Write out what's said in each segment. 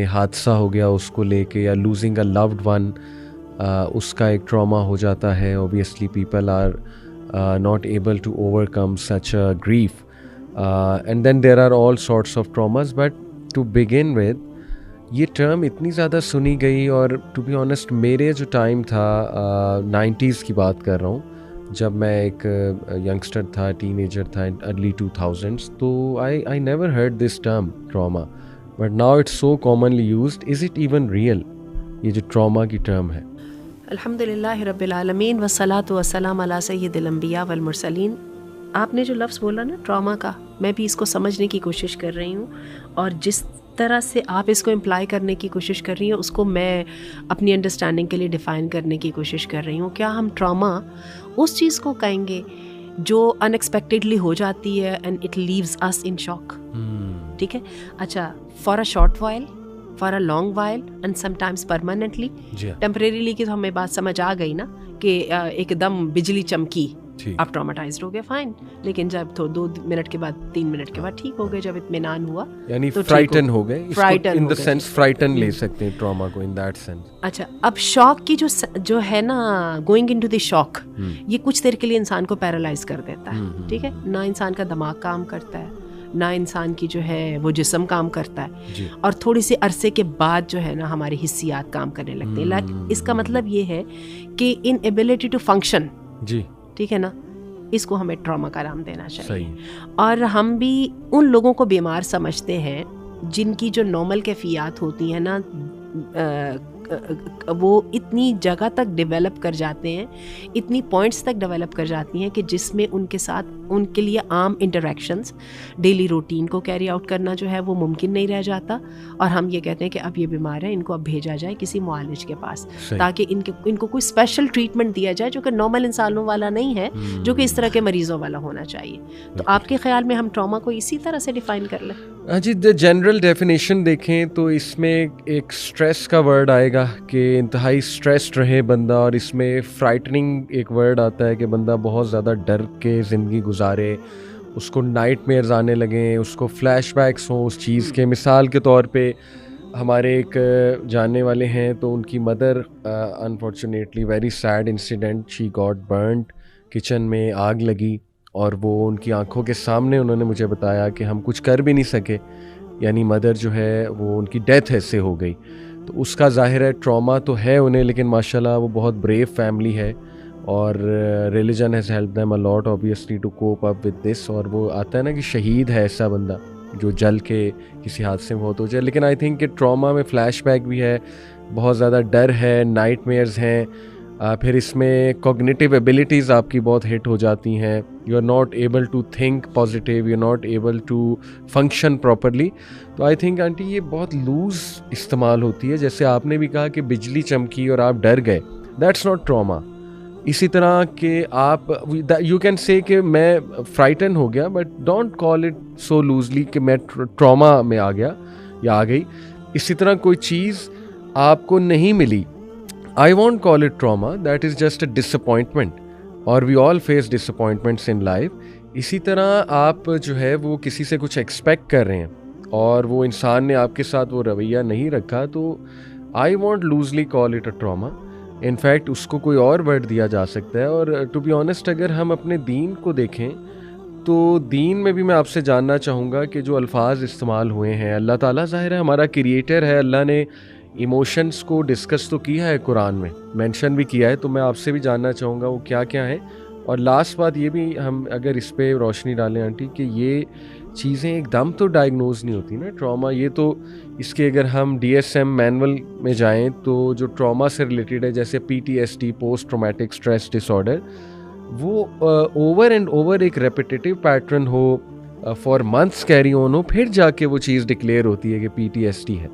حادثہ ہو گیا اس کو لے کے یا لوزنگ اے لوڈ ون, اس کا ایک ٹراما ہو جاتا ہے. Obviously people are not able to overcome such a grief, and then there are all sorts of traumas. But to begin with, یہ ٹرم اتنی زیادہ سنی گئی, اور ٹو بی آنیسٹ میرے جو ٹائم تھا 90s کی بات کر رہا ہوں, جب میں ایک ینگسٹر تھا, ٹین ایجر تھا, ارلی 2000s, تو I never heard this term trauma, but now it's so commonly used. Is it even real, یہ جو ٹراما کی ٹرم ہے؟ الحمد للہ رب العالمین والصلاۃ والسلام علی سید الانبیاء والمرسلین. آپ نے جو لفظ بولا نا ٹراما کا, میں بھی اس کو سمجھنے کی کوشش کر رہی ہوں, اور جس طرح سے آپ اس کو امپلائی کرنے کی کوشش کر رہی ہیں اس کو میں اپنی انڈرسٹینڈنگ کے لیے ڈیفائن کرنے کی کوشش کر رہی ہوں. کیا ہم ٹراما اس چیز کو کہیں گے جو ان ایکسپیکٹڈلی ہو جاتی ہے اینڈ اٹ لیوز اس ان شاک, ٹھیک ہے, اچھا, for a short while, for a long while, and some times permanently, temporarily کی تو ہمیں بات سمجھ آ گئی نا کہ ایک دم بجلی چمکی, آپ ٹراماٹائزڈ ہو گئے, فائن, لیکن جب تو 2 منٹ کے بعد 3 منٹ کے بعد ٹھیک ہو گئے, جب اطمینان ہوا, یعنی فرائٹن ہو گئے, ان دی سینس فرائٹن لے سکتے ہیں ٹراما کو ان دیٹ سینس. اچھا, اب شاک کی جو ہے نا, گوئنگ انٹو دی شاک, یہ کچھ دیر کے لیے انسان کو پیرالائز کر دیتا ہے, ٹھیک ہے, نہ انسان کا دماغ کام کرتا ہے, نہ انسان کی جو ہے وہ جسم کام کرتا ہے, اور تھوڑی سی عرصے کے بعد جو ہے نا ہماری حسیات کام کرنے لگتے ہیں. اس کا مطلب یہ ہے کہ ان ایبلٹی ٹو فنکشن, جی ٹھیک ہے نا, اس کو ہمیں ٹراما کا نام دینا چاہیے. اور ہم بھی ان لوگوں کو بیمار سمجھتے ہیں جن کی جو نارمل کیفیات ہوتی ہیں نا, وہ اتنی جگہ تک ڈیولپ کر جاتے ہیں, اتنی پوائنٹس تک ڈیولپ کر جاتی ہیں کہ جس میں ان کے ساتھ ان کے لیے عام انٹریکشنز, ڈیلی روٹین کو کیری آؤٹ کرنا جو ہے وہ ممکن نہیں رہ جاتا, اور ہم یہ کہتے ہیں کہ اب یہ بیمار ہے, ان کو اب بھیجا جائے کسی معالج کے پاس تاکہ ان کو کوئی اسپیشل ٹریٹمنٹ دیا جائے جو کہ نارمل انسانوں والا نہیں ہے, جو کہ اس طرح کے مریضوں والا ہونا چاہیے. تو آپ کے خیال میں ہم ٹراما کو اسی طرح سے ڈیفائن کر لیں؟ ہاں جی, جنرل ڈیفینیشن دیکھیں تو اس میں ایک اسٹریس کا ورڈ آئے گا کہ انتہائی اسٹریسڈ رہے بندہ, اور اس میں فرائٹننگ ایک ورڈ آتا ہے کہ بندہ بہت زیادہ ڈر کے زندگی گزارے, اس کو نائٹ میئرز آنے لگیں, اس کو فلیش بیکس ہوں اس چیز کے. مثال کے طور پہ ہمارے ایک جاننے والے ہیں, تو ان کی mother unfortunately very sad incident, she got burned, kitchen میں آگ لگی, اور وہ ان کی آنکھوں کے سامنے انہوں نے مجھے بتایا کہ ہم کچھ کر بھی نہیں سکے, یعنی مدر جو ہے وہ ان کی ڈیتھ ایسے ہو گئی. تو اس کا ظاہر ہے ٹراما تو ہے انہیں, لیکن ماشاءاللہ وہ بہت بریو فیملی ہے, اور religion has help them a lot obviously to cope up with this. اور وہ آتا ہے نا کہ شہید ہے ایسا بندہ جو جل کے کسی حادثے میں بہت ہو جائے. لیکن آئی تھنک کہ ٹراما میں فلیش بیک بھی ہے, بہت زیادہ ڈر ہے, نائٹ میئرز ہیں, پھر اس میں کوگنیٹیو ایبلٹیز آپ کی بہت ہٹ ہو جاتی ہیں, you are not able to think positive, you are not able to function properly. تو آئی تھنک آنٹی یہ بہت لوز استعمال ہوتی ہے, جیسے آپ نے بھی کہا کہ بجلی چمکی اور آپ ڈر گئے, دیٹس ناٹ ٹراما. اسی طرح کہ آپ یو کین سے کہ میں فرائٹن ہو گیا, but don't call it so loosely کہ میں ٹراما میں آ گیا یا آ گئی. اسی طرح کوئی چیز آپ کو نہیں ملی, I won't call it trauma, that is just a disappointment, اور we all face disappointments in life. اسی طرح آپ جو ہے وہ کسی سے کچھ ایکسپیکٹ کر رہے ہیں اور وہ انسان نے آپ کے ساتھ وہ رویہ نہیں رکھا, تو I won't loosely call it a trauma. In fact اس کو کوئی اور ورڈ دیا جا سکتا ہے. اور to be honest اگر ہم اپنے دین کو دیکھیں تو دین میں بھی میں آپ سے جاننا چاہوں گا کہ جو الفاظ استعمال ہوئے ہیں, اللہ تعالیٰ ظاہر ہے ہمارا کریٹر ہے, اللہ نے ایموشنس کو ڈسکس تو کیا ہے قرآن میں, مینشن بھی کیا ہے, تو میں آپ سے بھی جاننا چاہوں گا وہ کیا کیا ہے. اور لاسٹ بات یہ بھی ہم اگر اس پہ روشنی ڈالیں آنٹی کہ یہ چیزیں ایک دم تو ڈائگنوز نہیں ہوتی نا ٹراما, یہ تو اس کے اگر ہم DSM مینول میں جائیں تو جو ٹراما سے ریلیٹڈ ہے جیسے PTSD post traumatic stress disorder, وہ اوور اینڈ اوور ایک ریپیٹیٹیو پیٹرن ہو, فار منتھس کیری آن ہو, پھر جا کے وہ چیز ڈکلیئر ہوتی ہے کہ PTSD ہے.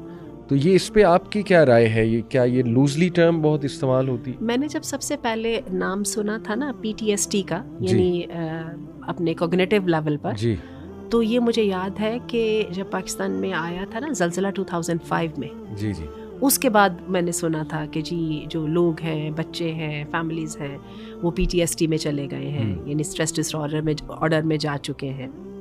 تو یہ اس پہ آپ کی کیا رائے ہے, یہ کیا یہ لوزلی ٹرم بہت استعمال ہوتی؟ میں نے جب سب سے پہلے نام سنا تھا نا PTSD کا, یعنی اپنے کوگنیٹیو لیول پر, جی, تو یہ مجھے یاد ہے کہ جب پاکستان میں آیا تھا نا زلزلہ 2005 میں, جی جی, اس کے بعد میں نے سنا تھا کہ جی جو لوگ ہیں, بچے ہیں, فیملیز ہیں, وہ PTSD میں چلے گئے ہیں, یعنی اسٹریس ڈس آرڈر میں جا چکے ہیں.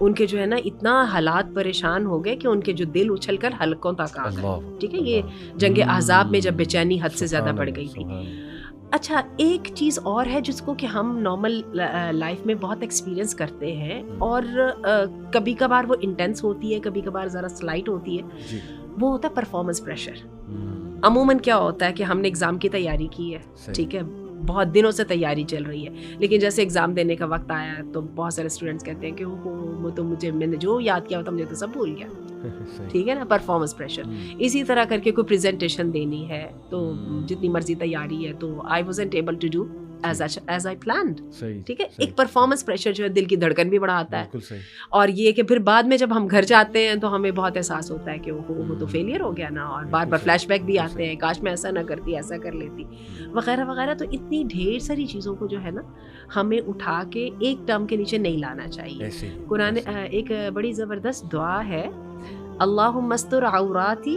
ان کے جو ہے نا اتنا حالات پریشان ہو گئے کہ ان کے جو دل اچھل کر حلقوں تک آ گئے. ٹھیک ہے, یہ جنگ احزاب میں جب بے چینی حد سے زیادہ بڑھ گئی تھی. اچھا, ایک چیز اور ہے جس کو کہ ہم نارمل لائف میں بہت ایکسپیرینس کرتے ہیں, اور کبھی کبھار وہ انٹینس ہوتی ہے, کبھی کبھار ذرا سلائٹ ہوتی ہے, وہ ہوتا ہے پرفارمنس پریشر. عموماً کیا ہوتا ہے کہ ہم نے ایگزام کی تیاری کی ہے, ٹھیک ہے, بہت دنوں سے تیاری چل رہی ہے, لیکن جیسے ایگزام دینے کا وقت آیا تو بہت سارے اسٹوڈنٹس کہتے ہیں کہ وہ تو میں نے جو یاد کیا ہوتا مجھے تو سب بھول گیا. ٹھیک ہے نا, پرفارمنس پریشر. اسی طرح کر کے کوئی پریزنٹیشن دینی ہے تو جتنی مرضی تیاری ہے تو I wasn't able to do as I planned. ٹھیک ہے, ایک پرفارمنس پریشر جو ہے دل کی دھڑکن بھی بڑھاتا ہے, اور یہ کہ پھر بعد میں جب ہم گھر جاتے ہیں تو ہمیں بہت احساس ہوتا ہے کہ وہ تو فیلئر ہو گیا نا, اور بار بار فلیش بیک بھی آتے ہیں, کاش میں ایسا نہ کرتی, ایسا کر لیتی, وغیرہ وغیرہ. تو اتنی ڈھیر ساری چیزوں کو جو ہے نا ہمیں اٹھا کے ایک ٹرم کے نیچے نہیں لانا چاہیے. قرآن ایک بڑی زبردست دعا ہے, اللہم استر عوراتی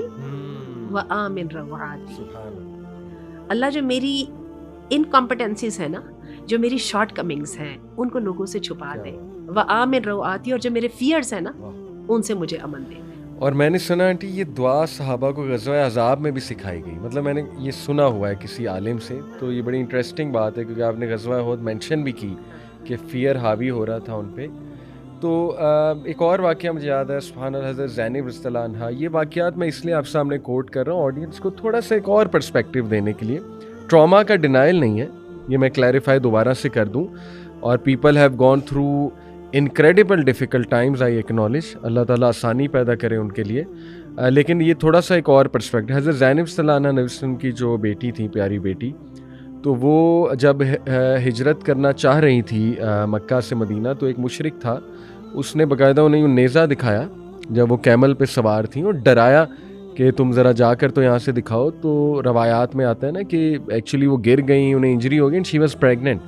وآمن روعاتی. اللہ جو میری انکمپٹنسیز ہے نا, جو میری شارٹ کمنگز ہیں, ان کو لوگوں سے چھپا دے. وآمن روعاتی, اور جو میرے فیئرز ہیں نا ان سے مجھے امن دے. اور میں نے سنا آنٹی یہ دعا صحابہ کو غزوہ احزاب میں بھی سکھائی گئی, مطلب میں نے یہ سنا ہوا ہے کسی عالم سے, تو یہ بڑی انٹرسٹنگ بات ہے کیونکہ آپ نے غزوہ احد مینشن بھی کی کہ فیئر حاوی ہو رہا تھا ان پہ. تو ایک اور واقعہ مجھے یاد ہے, سبحان اللہ, حضرت زینب رضی اللہ عنہا. یہ واقعات میں اس لیے آپ سامنے کوٹ کر رہا ہوں آڈینس کو تھوڑا سا ایک اور پرسپیکٹیو دینے کے لیے. ٹراما کا ڈینائل نہیں ہے, یہ میں کلیریفائی دوبارہ سے کر دوں, اور people have gone through incredible difficult times, I acknowledge, Allah تعالیٰ آسانی پیدا کرے ان کے لیے. لیکن یہ تھوڑا سا ایک اور پرسپیکٹیو. حضرت زینب صلی اللہ علیہ وسلم کی جو بیٹی تھی, پیاری بیٹی, تو وہ جب ہجرت کرنا چاہ رہی تھی مکہ سے مدینہ, تو ایک مشرک تھا, اس نے باقاعدہ انہیں نیزہ دکھایا جب وہ کیمل پہ سوار تھیں, اور ڈرایا کہ تم ذرا جا کر تو یہاں سے دکھاؤ. تو روایات میں آتا ہے نا کہ ایکچولی وہ گر گئیں, انہیں انجری ہو گئی, and she was pregnant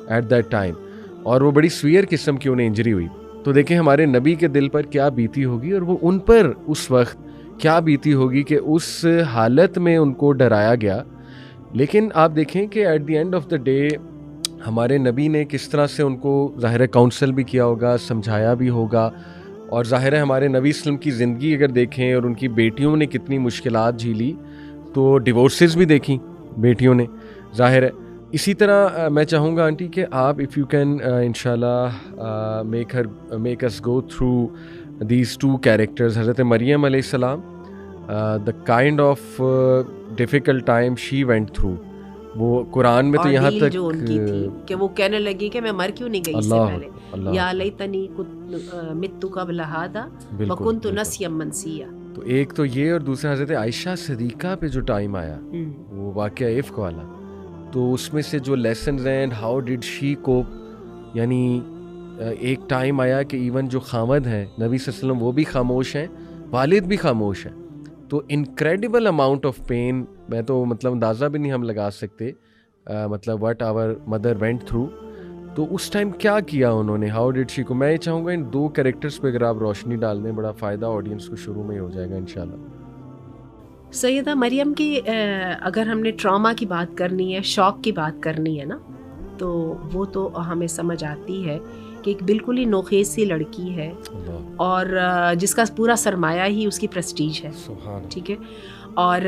at that time, اور وہ بڑی سویئر قسم کی انہیں انجری ہوئی. تو دیکھیں ہمارے نبی کے دل پر کیا بیتی ہوگی, اور وہ ان پر اس وقت کیا بیتی ہوگی کہ اس حالت میں ان کو ڈرایا گیا. لیکن آپ دیکھیں کہ at the end of the day ہمارے نبی نے کس طرح سے ان کو ظاہر کاؤنسل بھی کیا ہوگا, سمجھایا بھی ہوگا. اور ظاہر ہے ہمارے نبی وسلم کی زندگی اگر دیکھیں, اور ان کی بیٹیوں نے کتنی مشکلات جھیلی, تو ڈیورسز بھی دیکھیں بیٹیوں نے, ظاہر ہے. اسی طرح میں چاہوں گا آنٹی کہ آپ اف یو کین انشاءاللہ make us go through these two characters. حضرت مریم علیہ السلام, the kind of difficult time she went through, وہ قرآن میں تو یہاں تک جو ان کی تھی کہ وہ کہنے لگی کہ میں مر کیوں نہیں گئی اس سے پہلے, یا لیتنی مت قبل ھذا وکنت نسیا منسیا. تو ایک تو یہ, اور دوسرا حضرت عائشہ صدیقہ پہ جو ٹائم آیا, وہ واقعہ عفق والا, تو اس میں سے جو لیسنز ہیں, ہاؤ ڈڈ شی کوپ. یعنی ایک ٹائم آیا کہ ایون جو خامد ہیں نبی صلی اللہ علیہ وسلم, وہ بھی خاموش ہیں, والد بھی خاموش ہیں. تو انکریڈیبل اماؤنٹ آف پین, میں تو مطلب اندازہ بھی نہیں ہم لگا سکتے, مطلب what our mother went through. تو اس ٹائم کیا کیا انہوں نے, ہاؤ ڈڈ شی کو. میں یہ چاہوں گا ان دو کریکٹرز پہ اگر آپ روشنی ڈال دیں, بڑا فائدہ آڈینس کو شروع میں ہی ہو جائے گا انشاءاللہ. سیدہ مریم کی اگر ہم نے ٹراما کی بات کرنی ہے, شوق کی بات کرنی ہے نا, تو وہ تو ہمیں سمجھ آتی ہے کہ ایک بالکل ہی نوخیز سی لڑکی ہے, اور جس کا پورا سرمایہ ہی اس کی پریسٹیج ہے. ٹھیک ہے, اور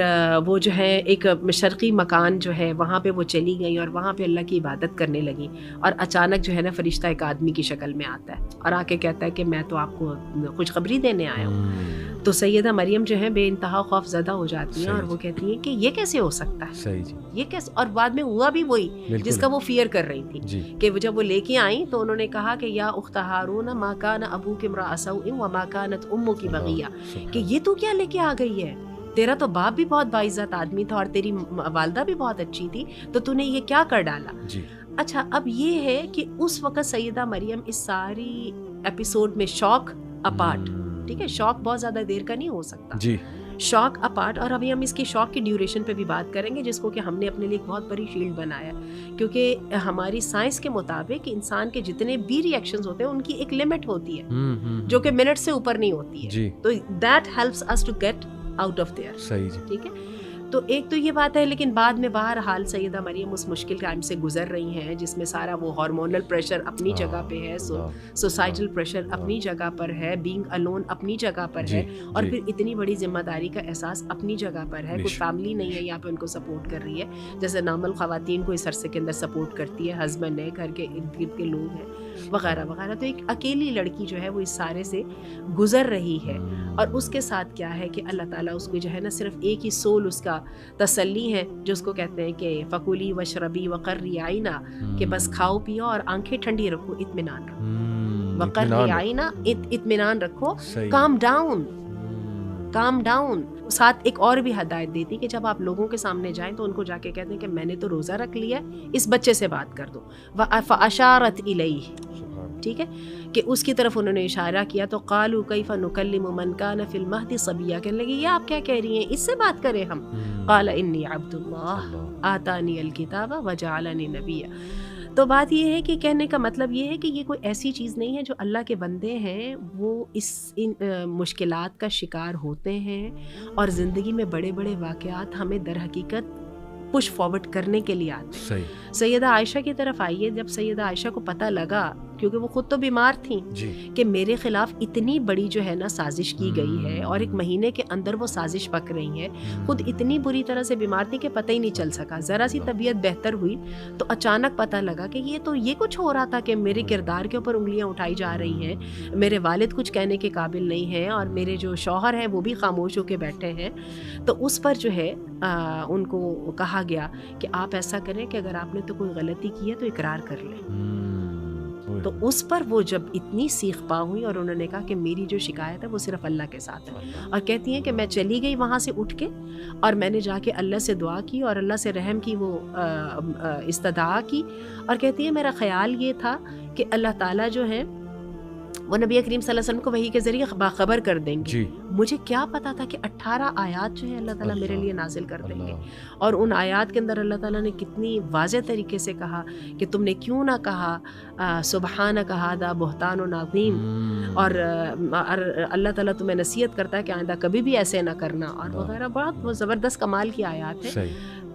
وہ جو ہے ایک مشرقی مکان جو ہے وہاں پہ وہ چلی گئی, اور وہاں پہ اللہ کی عبادت کرنے لگی, اور اچانک جو ہے نا فرشتہ ایک آدمی کی شکل میں آتا ہے, اور آ کے کہتا ہے کہ میں تو آپ کو خوشخبری دینے آیا ہوں. تو سیدہ مریم جو ہے بے انتہا خوف زدہ ہو جاتی ہیں, اور وہ کہتی ہیں کہ یہ کیسے ہو سکتا ہے, یہ کیسے. اور بعد میں ہوا بھی وہی جس کا وہ فیئر کر رہی تھی, کہ جب وہ لے کے آئیں تو انہوں نے کہا کہ یا اخت ہارون ما کان ابوک امرأ سوء وما کانت امک بغیہ, کہ یہ تو کیا لے کے آ گئی ہے, تیرا تو باپ بھی بہت باعزت آدمی تھا اور تیری والدہ بھی بہت اچھی تھی, تو تو نے یہ کیا کر ڈالا. اچھا, اب یہ ہے کہ اس وقت سیدہ مریم اس ساری ایپیسوڈ میں شوق اپارٹ, ٹھیک ہے, شوق بہت زیادہ دیر کا نہیں ہو سکتا, شوق اپارٹ. اور ابھی ہم اس کی شوق کی ڈیوریشن پہ بھی بات کریں گے, جس کو کہ ہم نے اپنے لیے ایک بہت بڑی فیلڈ بنایا, کیونکہ ہماری سائنس کے مطابق انسان کے جتنے بھی ریئیکشنز ہوتے ہیں ان کی ایک لمٹ ہوتی ہے جو کہ منٹ سے اوپر نہیں ہوتی ہے. تو that helps us to get out of there. صحیح, ٹھیک ہے. تو ایک تو یہ بات ہے، لیکن بعد میں بہرحال سیدہ مریم اس مشکل ٹائم سے گزر رہی ہیں جس میں سارا وہ ہارمونل پریشر اپنی جگہ پہ ہے، سوسائٹل پریشر اپنی جگہ پر ہے، بینگ الون اپنی جگہ پر ہے، اور پھر اتنی بڑی ذمہ داری کا احساس اپنی جگہ پر ہے. کوئی فیملی نہیں ہے یہاں پہ ان کو سپورٹ کر رہی ہے، جیسے نارمل خواتین کو اس عرصے کے اندر سپورٹ کرتی ہے، ہسبینڈ ہے، گھر کے ارد گرد کے لوگ ہیں وغیرہ وغیرہ. تو ایک اکیلی لڑکی جو ہے وہ اس سارے سے گزر رہی ہے، اور اس کے ساتھ کیا ہے کہ اللہ تعالیٰ اس کو جو ہے نا صرف ایک ہی سول اس کا تسلی ہے، جو اس کو کہتے ہیں کہ فکولی وشربی وقرری عینا، کہ بس کھاؤ پیو اور آنکھیں ٹھنڈی رکھو، اطمینان رکھو، وقرری عینا، اطمینان رکھو، کام ڈاؤن. ساتھ ایک اور بھی ہدایت دیتی کہ جب آپ لوگوں کے سامنے جائیں تو ان کو جا کے کہتے ہیں کہ میں نے تو روزہ رکھ لیا ہے، اس بچے سے بات کر دو. فاشارت الیہ، ٹھیک ہے، کہ اس کی طرف انہوں نے اشارہ کیا. تو قالوا کیف نکلم من کان فی المہد صبیا، کہنے لگے یہ آپ کیا کہہ رہی ہیں، اس سے بات کریں ہم. قال انی عبد اللہ آتانی الکتاب وجعلنی نبیا. تو بات یہ ہے کہ کہنے کا مطلب یہ ہے کہ یہ کوئی ایسی چیز نہیں ہے، جو اللہ کے بندے ہیں وہ ان مشکلات کا شکار ہوتے ہیں، اور زندگی میں بڑے بڑے واقعات ہمیں در حقیقت پش فارورڈ کرنے کے لیے آتے ہیں. سیدہ عائشہ کی طرف آئیے. جب سیدہ عائشہ کو پتہ لگا، کیونکہ وہ خود تو بیمار تھیں، کہ میرے خلاف اتنی بڑی جو ہے نا سازش کی گئی ہے، اور ایک مہینے کے اندر وہ سازش پک رہی ہے، خود اتنی بری طرح سے بیمار تھی کہ پتہ ہی نہیں چل سکا. ذرا سی طبیعت بہتر ہوئی تو اچانک پتہ لگا کہ یہ کچھ ہو رہا تھا، کہ میرے کردار کے اوپر انگلیاں اٹھائی جا رہی ہیں، میرے والد کچھ کہنے کے قابل نہیں ہیں، اور میرے جو شوہر ہیں وہ بھی خاموش ہو کے بیٹھے ہیں. تو اس پر جو ہے ان کو کہا گیا کہ آپ ایسا کریں کہ اگر آپ نے تو کوئی غلطی کی ہے تو اقرار کر لیں. تو اس پر وہ جب اتنی سیخ پا ہوئی، اور انہوں نے کہا کہ میری جو شکایت ہے وہ صرف اللہ کے ساتھ ہے. اور کہتی ہیں کہ میں چلی گئی وہاں سے اٹھ کے، اور میں نے جا کے اللہ سے دعا کی اور اللہ سے رحم کی وہ استدعا کی. اور کہتی ہے میرا خیال یہ تھا کہ اللہ تعالیٰ جو ہے وہ نبی کریم صلی اللہ علیہ وسلم کو وحی کے ذریعے باخبر کر دیں گے. مجھے کیا پتا تھا کہ 18 آیات جو ہے اللہ تعالیٰ میرے لیے نازل کر دیں گے، اور ان آیات کے اندر اللہ تعالیٰ نے کتنی واضح طریقے سے کہا کہ تم نے کیوں نہ کہا سبحانک ھذا بہتان عظیم، اور اللہ تعالیٰ تمہیں نصیحت کرتا ہے کہ آئندہ کبھی بھی ایسے نہ کرنا، اور وغیرہ. بہت وہ زبردست کمال کی آیات ہے.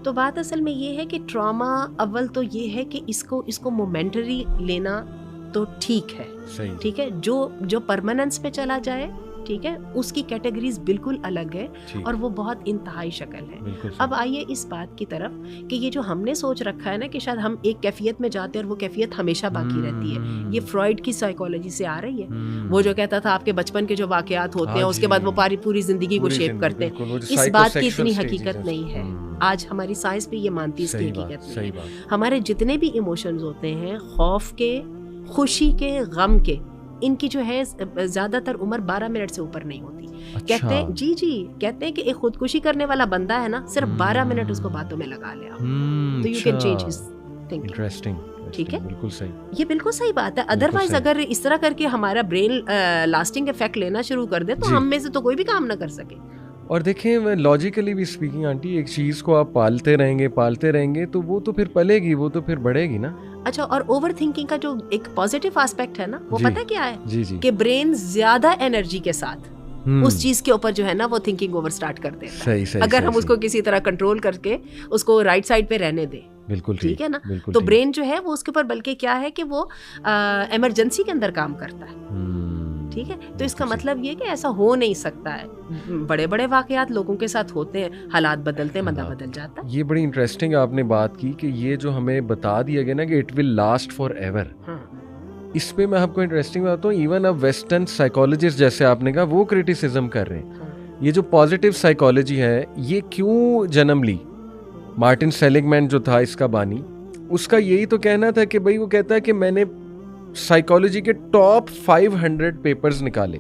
تو بات اصل میں یہ ہے کہ ٹراما اول تو یہ ہے کہ اس کو مومنٹری لینا تو ٹھیک ہے، ٹھیک ہے، جو پرماننس پہ چلا جائے، ٹھیک ہے، اس کی کیٹیگریز بالکل الگ ہے، اور وہ بہت انتہائی شکل ہے. اب آئیے اس بات کی طرف کہ یہ جو ہم نے سوچ رکھا ہے نا کہ شاید ہم ایک کیفیت میں جاتے ہیں اور وہ کیفیت ہمیشہ باقی رہتی ہے، یہ فرائڈ کی سائیکالوجی سے آ رہی ہے. وہ جو کہتا تھا آپ کے بچپن کے جو واقعات ہوتے ہیں اس کے بعد وہ پوری زندگی کو شیپ کرتے ہیں، اس بات کی اتنی حقیقت نہیں ہے. آج ہماری سائنس بھی یہ مانتی اس کی حقیقت نہیں ہے. ہمارے جتنے بھی ایموشنز ہوتے ہیں، خوف کے، خوشی کے، غم کے، ان کی جو ہے زیادہ تر عمر 12 منٹ سے اوپر نہیں ہوتی. کہتے ہیں کہتے ہیں کہ ایک خودکشی کرنے والا بندہ ہے نا، صرف 12 منٹ اس کو باتوں میں لگا لیا تو you can change his thinking. ٹھیک ہے، بالکل صحیح، یہ بالکل صحیح بات ہے. ادروائز اگر اس طرح کر کے ہمارا برین لاسٹنگ افیکٹ لینا شروع کر دے تو ہم میں سے تو کوئی بھی کام نہ کر سکے. اور دیکھیں لاجیکلی بھی اسپیکنگ آنٹی، ایک چیز کو آپ پالتے رہیں گے تو وہ تو پھر پلے گی، وہ تو پھر بڑھے گی نا. اچھا، اور اوور تھنکنگ کا جو ایک پازیٹیو آسپیکٹ ہے نا، وہ پتہ کیا ہے کہ برین زیادہ انرجی کے ساتھ اس چیز کے اوپر جو ہے نا وہ تھنکنگ اوور سٹارٹ کر دیتا ہے، اگر ہم اس کو کسی طرح کنٹرول کر کے اس کو رائٹ سائڈ پہ رہنے دیں. بالکل ٹھیک ہے نا. تو برین جو ہے وہ اس کے اوپر بلکہ کیا ہے کہ وہ ایمرجنسی کے اندر کام کرتا ہے. ٹھیک ہے، تو اس کا مطلب یہ کہ ایسا ہو نہیں سکتا ہے. بڑے بڑے واقعات لوگوں کے ساتھ ہوتے ہیں، حالات بدلتے ہیں، بندہ بدل جاتا ہے. یہ بڑی انٹرسٹنگ آپ نے بات کی کہ یہ جو ہمیں بتا دیا گیا نا کہ it will last forever. اس پہ میں آپ کو انٹرسٹنگ بتاتا ہوں، ایون اب ویسٹرن سائیکالوجسٹ جیسے آپ نے کہا وہ کرٹیسزم کر رہے ہیں. یہ جو پازیٹیو سائیکالوجی ہے یہ کیوں جنم لی؟ مارٹن سیلیگمین جو تھا اس کا بانی، اس کا یہی تو کہنا تھا کہ بھائی، وہ کہتا ہے کہ میں نے سائیکالوجی کے ٹاپ 500 پیپرز نکالے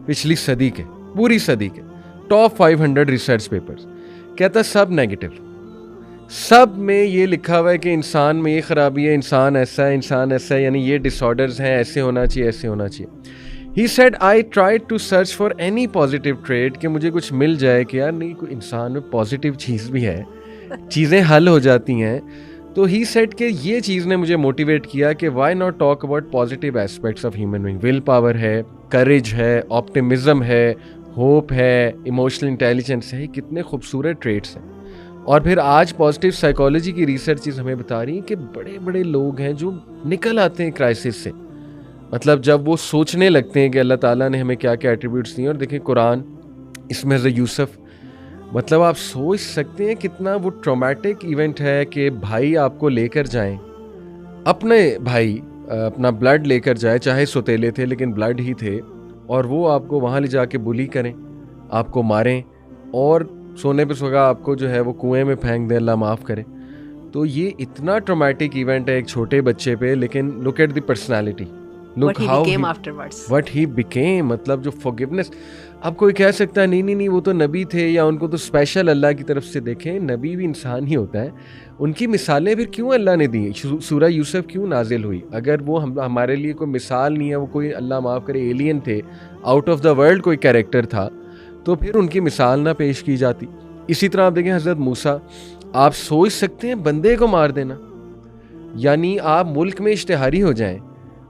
پچھلی صدی کے، پوری صدی کے ٹاپ 500 ریسرچ پیپرز. کہتا سب نیگیٹو، سب میں یہ لکھا ہوا ہے کہ انسان میں یہ خرابی ہے، انسان ایسا ہے، انسان ایسا ہے، یعنی یہ ڈس آرڈرز ہیں، ایسے ہونا چاہیے، ایسے ہونا چاہیے. He said I tried to search for any positive trait کہ مجھے کچھ مل جائے کہ یار نہیں، کوئی انسان میں پازیٹیو چیز بھی ہے، چیزیں حل ہو جاتی ہیں. تو ہی سیٹ کہ یہ چیز نے مجھے موٹیویٹ کیا کہ why not talk about positive aspects of human being. Will power ہے، کریج ہے، آپٹیمزم ہے، ہوپ ہے، ایموشنل انٹیلیجنس ہے، کتنے خوبصورت ٹریٹس ہیں. اور پھر آج پازیٹیو سائیکالوجی کی ریسرچز ہمیں بتا رہی ہیں کہ بڑے بڑے لوگ ہیں جو نکل آتے ہیں کرائسس سے، مطلب جب وہ سوچنے لگتے ہیں کہ اللہ تعالیٰ نے ہمیں کیا کیا ایٹریبیوٹس دیے. اور دیکھیں قرآن، اس میں حضرت یوسف، مطلب آپ سوچ سکتے ہیں کتنا وہ ٹرامیٹک ایونٹ ہے کہ بھائی آپ کو لے کر جائیں، اپنے بھائی اپنا بلڈ لے کر جائے، چاہے سوتیلے تھے لیکن بلڈ ہی تھے، اور وہ آپ کو وہاں لے جا کے بلی کریں، آپ کو ماریں، اور سونے پہ سوگا آپ کو جو ہے وہ کنویں میں پھینک دیں، اللہ معاف کرے. تو یہ اتنا ٹرامیٹک ایونٹ ہے ایک چھوٹے بچے پہ، لیکن look at the personality, look how what he became. مطلب جو forgiveness، اب کوئی کہہ سکتا ہے نہیں وہ تو نبی تھے یا ان کو تو اسپیشل اللہ کی طرف سے. دیکھیں نبی بھی انسان ہی ہوتا ہے، ان کی مثالیں پھر کیوں اللہ نے دی؟ سورہ یوسف کیوں نازل ہوئی؟ اگر وہ ہمارے لیے کوئی مثال نہیں ہے، وہ کوئی اللہ معاف کرے ایلین تھے، آؤٹ آف دا ورلڈ کوئی کیریکٹر تھا، تو پھر ان کی مثال نہ پیش کی جاتی. اسی طرح آپ دیکھیں حضرت موسیٰ، آپ سوچ سکتے ہیں بندے کو مار دینا، یعنی آپ ملک میں اشتہاری ہو جائیں،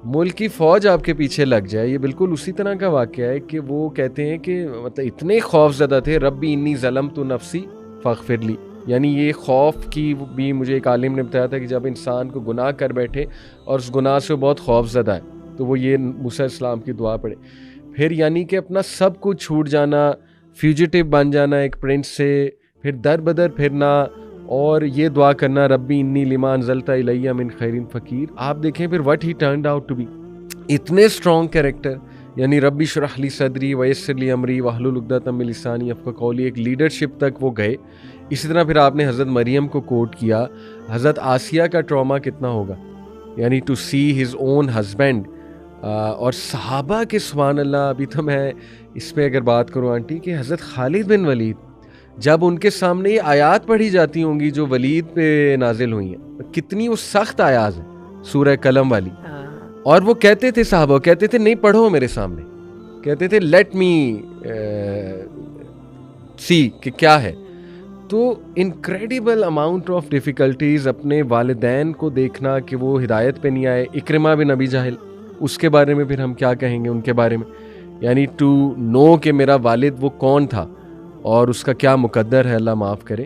ملک کی فوج آپ کے پیچھے لگ جائے. یہ بالکل اسی طرح کا واقعہ ہے کہ وہ کہتے ہیں کہ مطلب اتنے خوف زدہ تھے، ربی انی ظلمت نفسی فاغفر لی. یعنی یہ خوف کی بھی مجھے ایک عالم نے بتایا تھا کہ جب انسان کو گناہ کر بیٹھے اور اس گناہ سے بہت خوف زدہ ہے تو وہ یہ موسیٰ علیہ السلام کی دعا پڑھے. پھر یعنی کہ اپنا سب کچھ چھوٹ جانا، فیوجیٹو بن جانا ایک پرنس سے، پھر در بدر پھرنا، اور یہ دعا کرنا ربی انی لما انزلت الیہ من خیر فقیر. آپ دیکھیں پھر what he turned out to be, اتنے اسٹرانگ کیریکٹر، یعنی ربی اشرح لی صدری ویسر لی امری واحلل عقدۃ من لسانی یفقہوا قولی، ایک لیڈرشپ تک وہ گئے. اسی طرح پھر آپ نے حضرت مریم کو کوٹ کیا، حضرت آسیہ کا ٹراما کتنا ہوگا، یعنی to see his own husband. اور صحابہ کے سبحان اللہ، ابھی تو میں اس پہ اگر بات کروں آنٹی کہ حضرت خالد بن ولید، جب ان کے سامنے یہ آیات پڑھی جاتی ہوں گی جو ولید پہ نازل ہوئی ہیں، کتنی وہ سخت آیات ہیں سورہ قلم والی، اور وہ کہتے تھے صحابہ، کہتے تھے نہیں پڑھو میرے سامنے، کہتے تھے لیٹ می سی کہ کیا ہے. تو انکریڈیبل اماؤنٹ آف ڈیفیکلٹیز، اپنے والدین کو دیکھنا کہ وہ ہدایت پہ نہیں آئے. اکرمہ بن ابی جہل، اس کے بارے میں پھر ہم کیا کہیں گے ان کے بارے میں، یعنی ٹو نو کہ میرا والد وہ کون تھا اور اس کا کیا مقدر ہے، اللہ معاف کرے.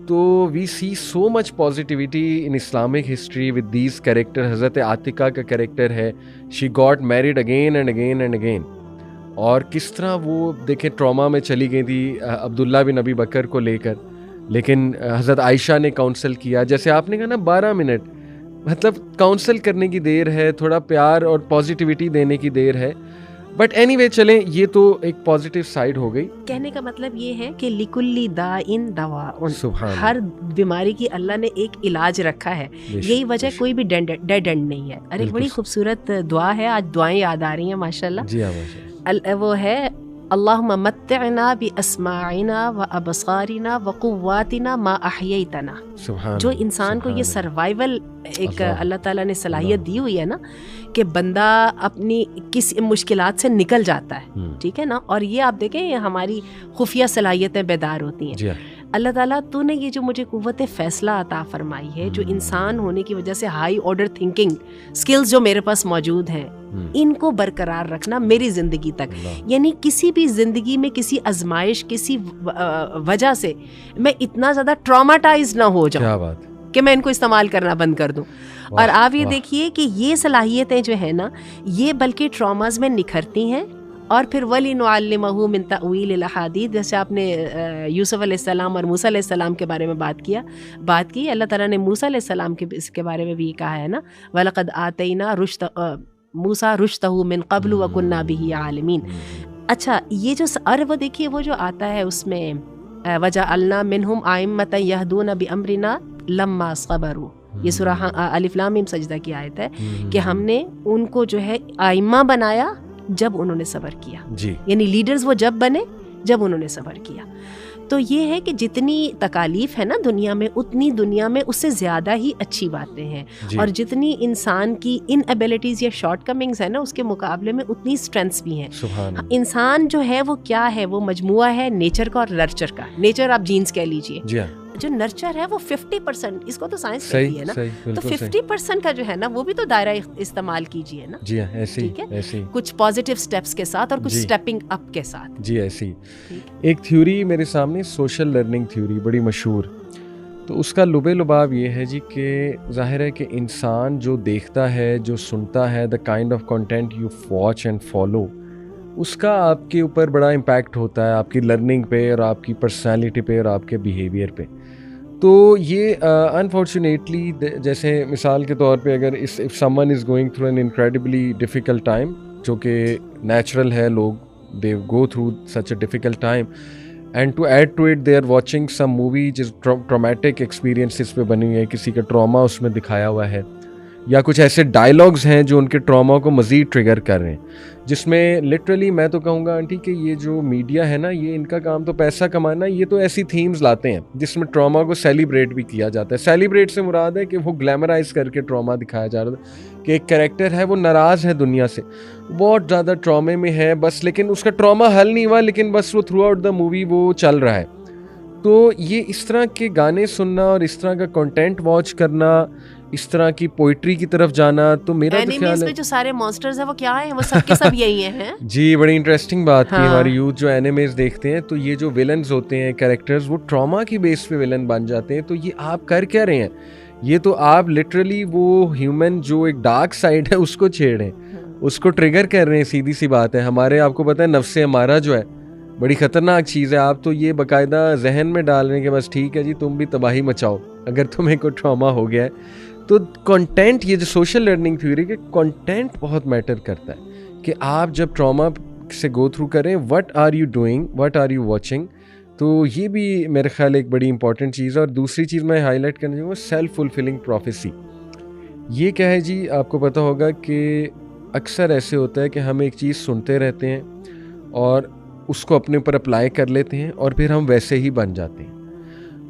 تو we see so much positivity in Islamic history with these character. حضرت عاتقہ کا کیریکٹر ہے، she got married again and again and again, اور کس طرح وہ دیکھیں ٹراما میں چلی گئی تھی عبداللہ بن ابی بکر کو لے کر، لیکن حضرت عائشہ نے کاؤنسل کیا. جیسے آپ نے کہا نا 12 منٹ، مطلب کاؤنسل کرنے کی دیر ہے، تھوڑا پیار اور پازیٹیوٹی دینے کی دیر ہے. بٹ اینی وے چلیں، یہ تو ایک پازیٹیو سائڈ ہو گئی. کہنے کا مطلب یہ ہے کہ لکلی داء دواء، ہر بیماری کی اللہ نے ایک علاج رکھا ہے. یہی وجہ کوئی بھی ڈیڈ اینڈ نہیں ہے. اور ایک بڑی خوبصورت دعا ہے، آج دعائیں یاد آ رہی ہیں ماشاءاللہ. جی ہاں ماشاءاللہ. وہ ہے اللہم متعنا باسماعنا وابصارنا وقواتنا ما احییتنا. جو انسان کو یہ سروائیول ایک اللہ تعالیٰ نے صلاحیت دی ہوئی ہے نا کہ بندہ اپنی کسی مشکلات سے نکل جاتا ہے، ٹھیک ہے نا. اور یہ آپ دیکھیں یہ ہماری خفیہ صلاحیتیں بیدار ہوتی ہیں. اللہ تعالیٰ تو نے یہ جو مجھے قوت فیصلہ عطا فرمائی ہے، جو انسان ہونے کی وجہ سے ہائی آرڈر تھنکنگ سکلز جو میرے پاس موجود ہیں، ان کو برقرار رکھنا میری زندگی تک. یعنی کسی بھی زندگی میں کسی آزمائش، کسی وجہ سے میں اتنا زیادہ ٹراماٹائز نہ ہو جاؤں کہ میں ان کو استعمال کرنا بند کر دوں. اور آپ یہ دیکھیے کہ یہ صلاحیتیں جو ہیں نا، یہ بلکہ ٹراماز میں نکھرتی ہیں. اور پھر وَلِنُعَلِّمَهُ مِن تَأْوِيلِ الْأَحَادِيثِ، جیسے آپ نے یوسف علیہ السلام اور موسیٰ علیہ السلام کے بارے میں بات کی. اللہ تعالیٰ نے موسیٰ علیہ السلام کے اس کے بارے میں بھی کہا ہے نا، وَلَقَدْ آتَيْنَا موسیٰ رُشْدَهُ مِن قَبْلُ وَكُنَّا بِهِ عَالِمِينَ. اچھا یہ جو اور وہ دیکھیے وہ جو آتا ہے اس میں وَجَعَلْنَا مِنْهُمْ أَئِمَّةً يَهْدُونَ بِأَمْرِنَا لَمَّا صَبَرُوا. یہ سورہ الف لام میم سجدہ کی آیت ہے کہ ہم نے ان کو جو ہے آئمہ بنایا جب انہوں نے صبر کیا. یعنی لیڈرز وہ جب بنے جب انہوں نے صبر کیا. تو یہ ہے کہ جتنی تکالیف ہے نا دنیا میں، اتنی دنیا میں اس سے زیادہ ہی اچھی باتیں ہیں. اور جتنی انسان کی ان ایبلٹیز یا شارٹ کمنگز ہیں نا، اس کے مقابلے میں اتنی اسٹرینتھس بھی ہیں. انسان جو ہے وہ کیا ہے، وہ مجموعہ ہے نیچر کا اور نرچر کا. نیچر آپ جینز کہہ لیجئے، جو نرچر ہے وہ 50%، اس کو تو سائنس کہتی ہے نا، تو 50% کا جو ہے نا وہ بھی تو دائرہ استعمال کیجئے نا. جی ہاں ایسے ہی کچھ پازیٹیو سٹیپس کے ساتھ اور کچھ سٹیپنگ اپ کے ساتھ. جی ایسی ایک تھیوری میرے سامنے، سوشل لرننگ تھیوری، بڑی مشہور. تو اس کا لب لباب یہ ہے جی کہ ظاہر ہے کہ انسان جو دیکھتا ہے, جو سنتا ہے, the kind of content you watch and follow, اس کا آپ کے اوپر بڑا امپیکٹ ہوتا ہے, آپ کی لرننگ پہ اور آپ کی پرسنالٹی پہ اور آپ کے بیہیویئر پہ. تو یہ انفارچونیٹلی جیسے مثال کے طور پہ اگر if someone is going through an incredibly difficult time, جو کہ نیچرل ہے, لوگ they go through such a difficult time, and to add to it they are watching some movie جس ٹرامیٹک ایکسپیرینسز پہ بنی ہوئی ہے, کسی کا ٹراما اس میں دکھایا ہوا ہے, یا کچھ ایسے ڈائلاگز ہیں جو ان کے ٹراما کو مزید ٹریگر کر رہے ہیں, جس میں لٹرلی میں تو کہوں گا آنٹی کہ یہ جو میڈیا ہے نا, یہ ان کا کام تو پیسہ کمانا, یہ تو ایسی تھیمز لاتے ہیں جس میں ٹراما کو سیلیبریٹ بھی کیا جاتا ہے. سیلیبریٹ سے مراد ہے کہ وہ گلیمرائز کر کے ٹراما دکھایا جا رہا ہے کہ ایک کریکٹر ہے وہ ناراض ہے دنیا سے, بہت زیادہ ٹرامے میں ہے بس, لیکن اس کا ٹراما حل نہیں ہوا, لیکن بس وہ تھرو آؤٹ دا مووی وہ چل رہا ہے. تو یہ اس طرح کے گانے سننا اور اس طرح کا کنٹینٹ واچ کرنا, اس طرح کی پوئٹری کی طرف جانا, تو میرا تو خیال ہے جو سارے مانسٹرز ہیں وہ کیا ہیں, وہ سب کے سب یہی ہیں. جی بڑی انٹرسٹنگ بات کی. ہماری یوتھ جو اینیمیز دیکھتے ہیں تو یہ جو ویلنز ہوتے ہیں کیریکٹرز, وہ ٹراما کی بیس پہ ویلن بن جاتے ہیں. تو یہ آپ کر کیا رہے ہیں, یہ تو آپ لٹرلی وہ ہیومن جو ایک ڈارک سائڈ ہے اس کو چھیڑ رہے ہیں, اس کو ٹریگر کر رہے ہیں. سیدھی سی بات ہے, ہمارے آپ کو پتہ ہے نفس ہمارا جو ہے بڑی خطرناک چیز ہے. آپ تو یہ باقاعدہ ذہن میں ڈال رہے ہیں کہ بس ٹھیک ہے جی تم بھی تباہی مچاؤ اگر تمہیں کوئی ٹراما ہو گیا ہے. تو کنٹینٹ, یہ جو سوشل لرننگ تھیوری کہ کنٹینٹ بہت میٹر کرتا ہے کہ آپ جب ٹراما سے گو تھرو کریں, what are you doing, what are you watching. تو یہ بھی میرے خیال ایک بڑی امپورٹنٹ چیز ہے. اور دوسری چیز میں ہائی لائٹ کرنا چاہوں گا, سیلف فلفلنگ پروفیسی. یہ کیا ہے جی, آپ کو پتہ ہوگا کہ اکثر ایسے ہوتا ہے کہ ہم ایک چیز سنتے رہتے ہیں اور اس کو اپنے اوپر اپلائی کر لیتے ہیں اور پھر ہم ویسے ہی بن جاتے ہیں.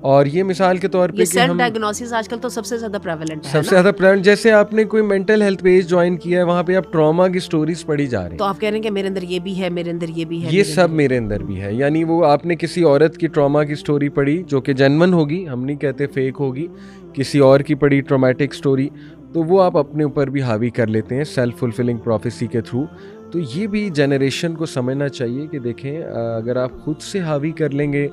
اور یہ مثال کے طور پہ یہ سیلف ڈائگنوسس آج کل تو سب سے زیادہ پریویلنٹ ہے, سب سے زیادہ پریویلنٹ. جیسے آپ نے کوئی مینٹل ہیلتھ پیج جوائن کیا ہے, وہاں پہ آپ ٹراما کی سٹوریز پڑھی جا رہے ہیں, تو آپ کہہ رہے ہیں کہ میرے اندر یہ بھی ہے, میرے اندر یہ بھی ہے, یہ سب میرے اندر بھی ہے. یعنی وہ آپ نے کسی عورت کی ٹراما کی سٹوری پڑھی جو کہ جینون ہوگی, ہم نہیں کہتے فیک ہوگی, کسی اور کی پڑھی ٹرامیٹک سٹوری, تو وہ آپ اپنے اوپر بھی حاوی کر لیتے ہیں سیلف فلفلنگ پروفیسی کے تھرو. تو یہ بھی جنریشن کو سمجھنا چاہیے کہ دیکھیں اگر آپ خود سے حاوی کر لیں گے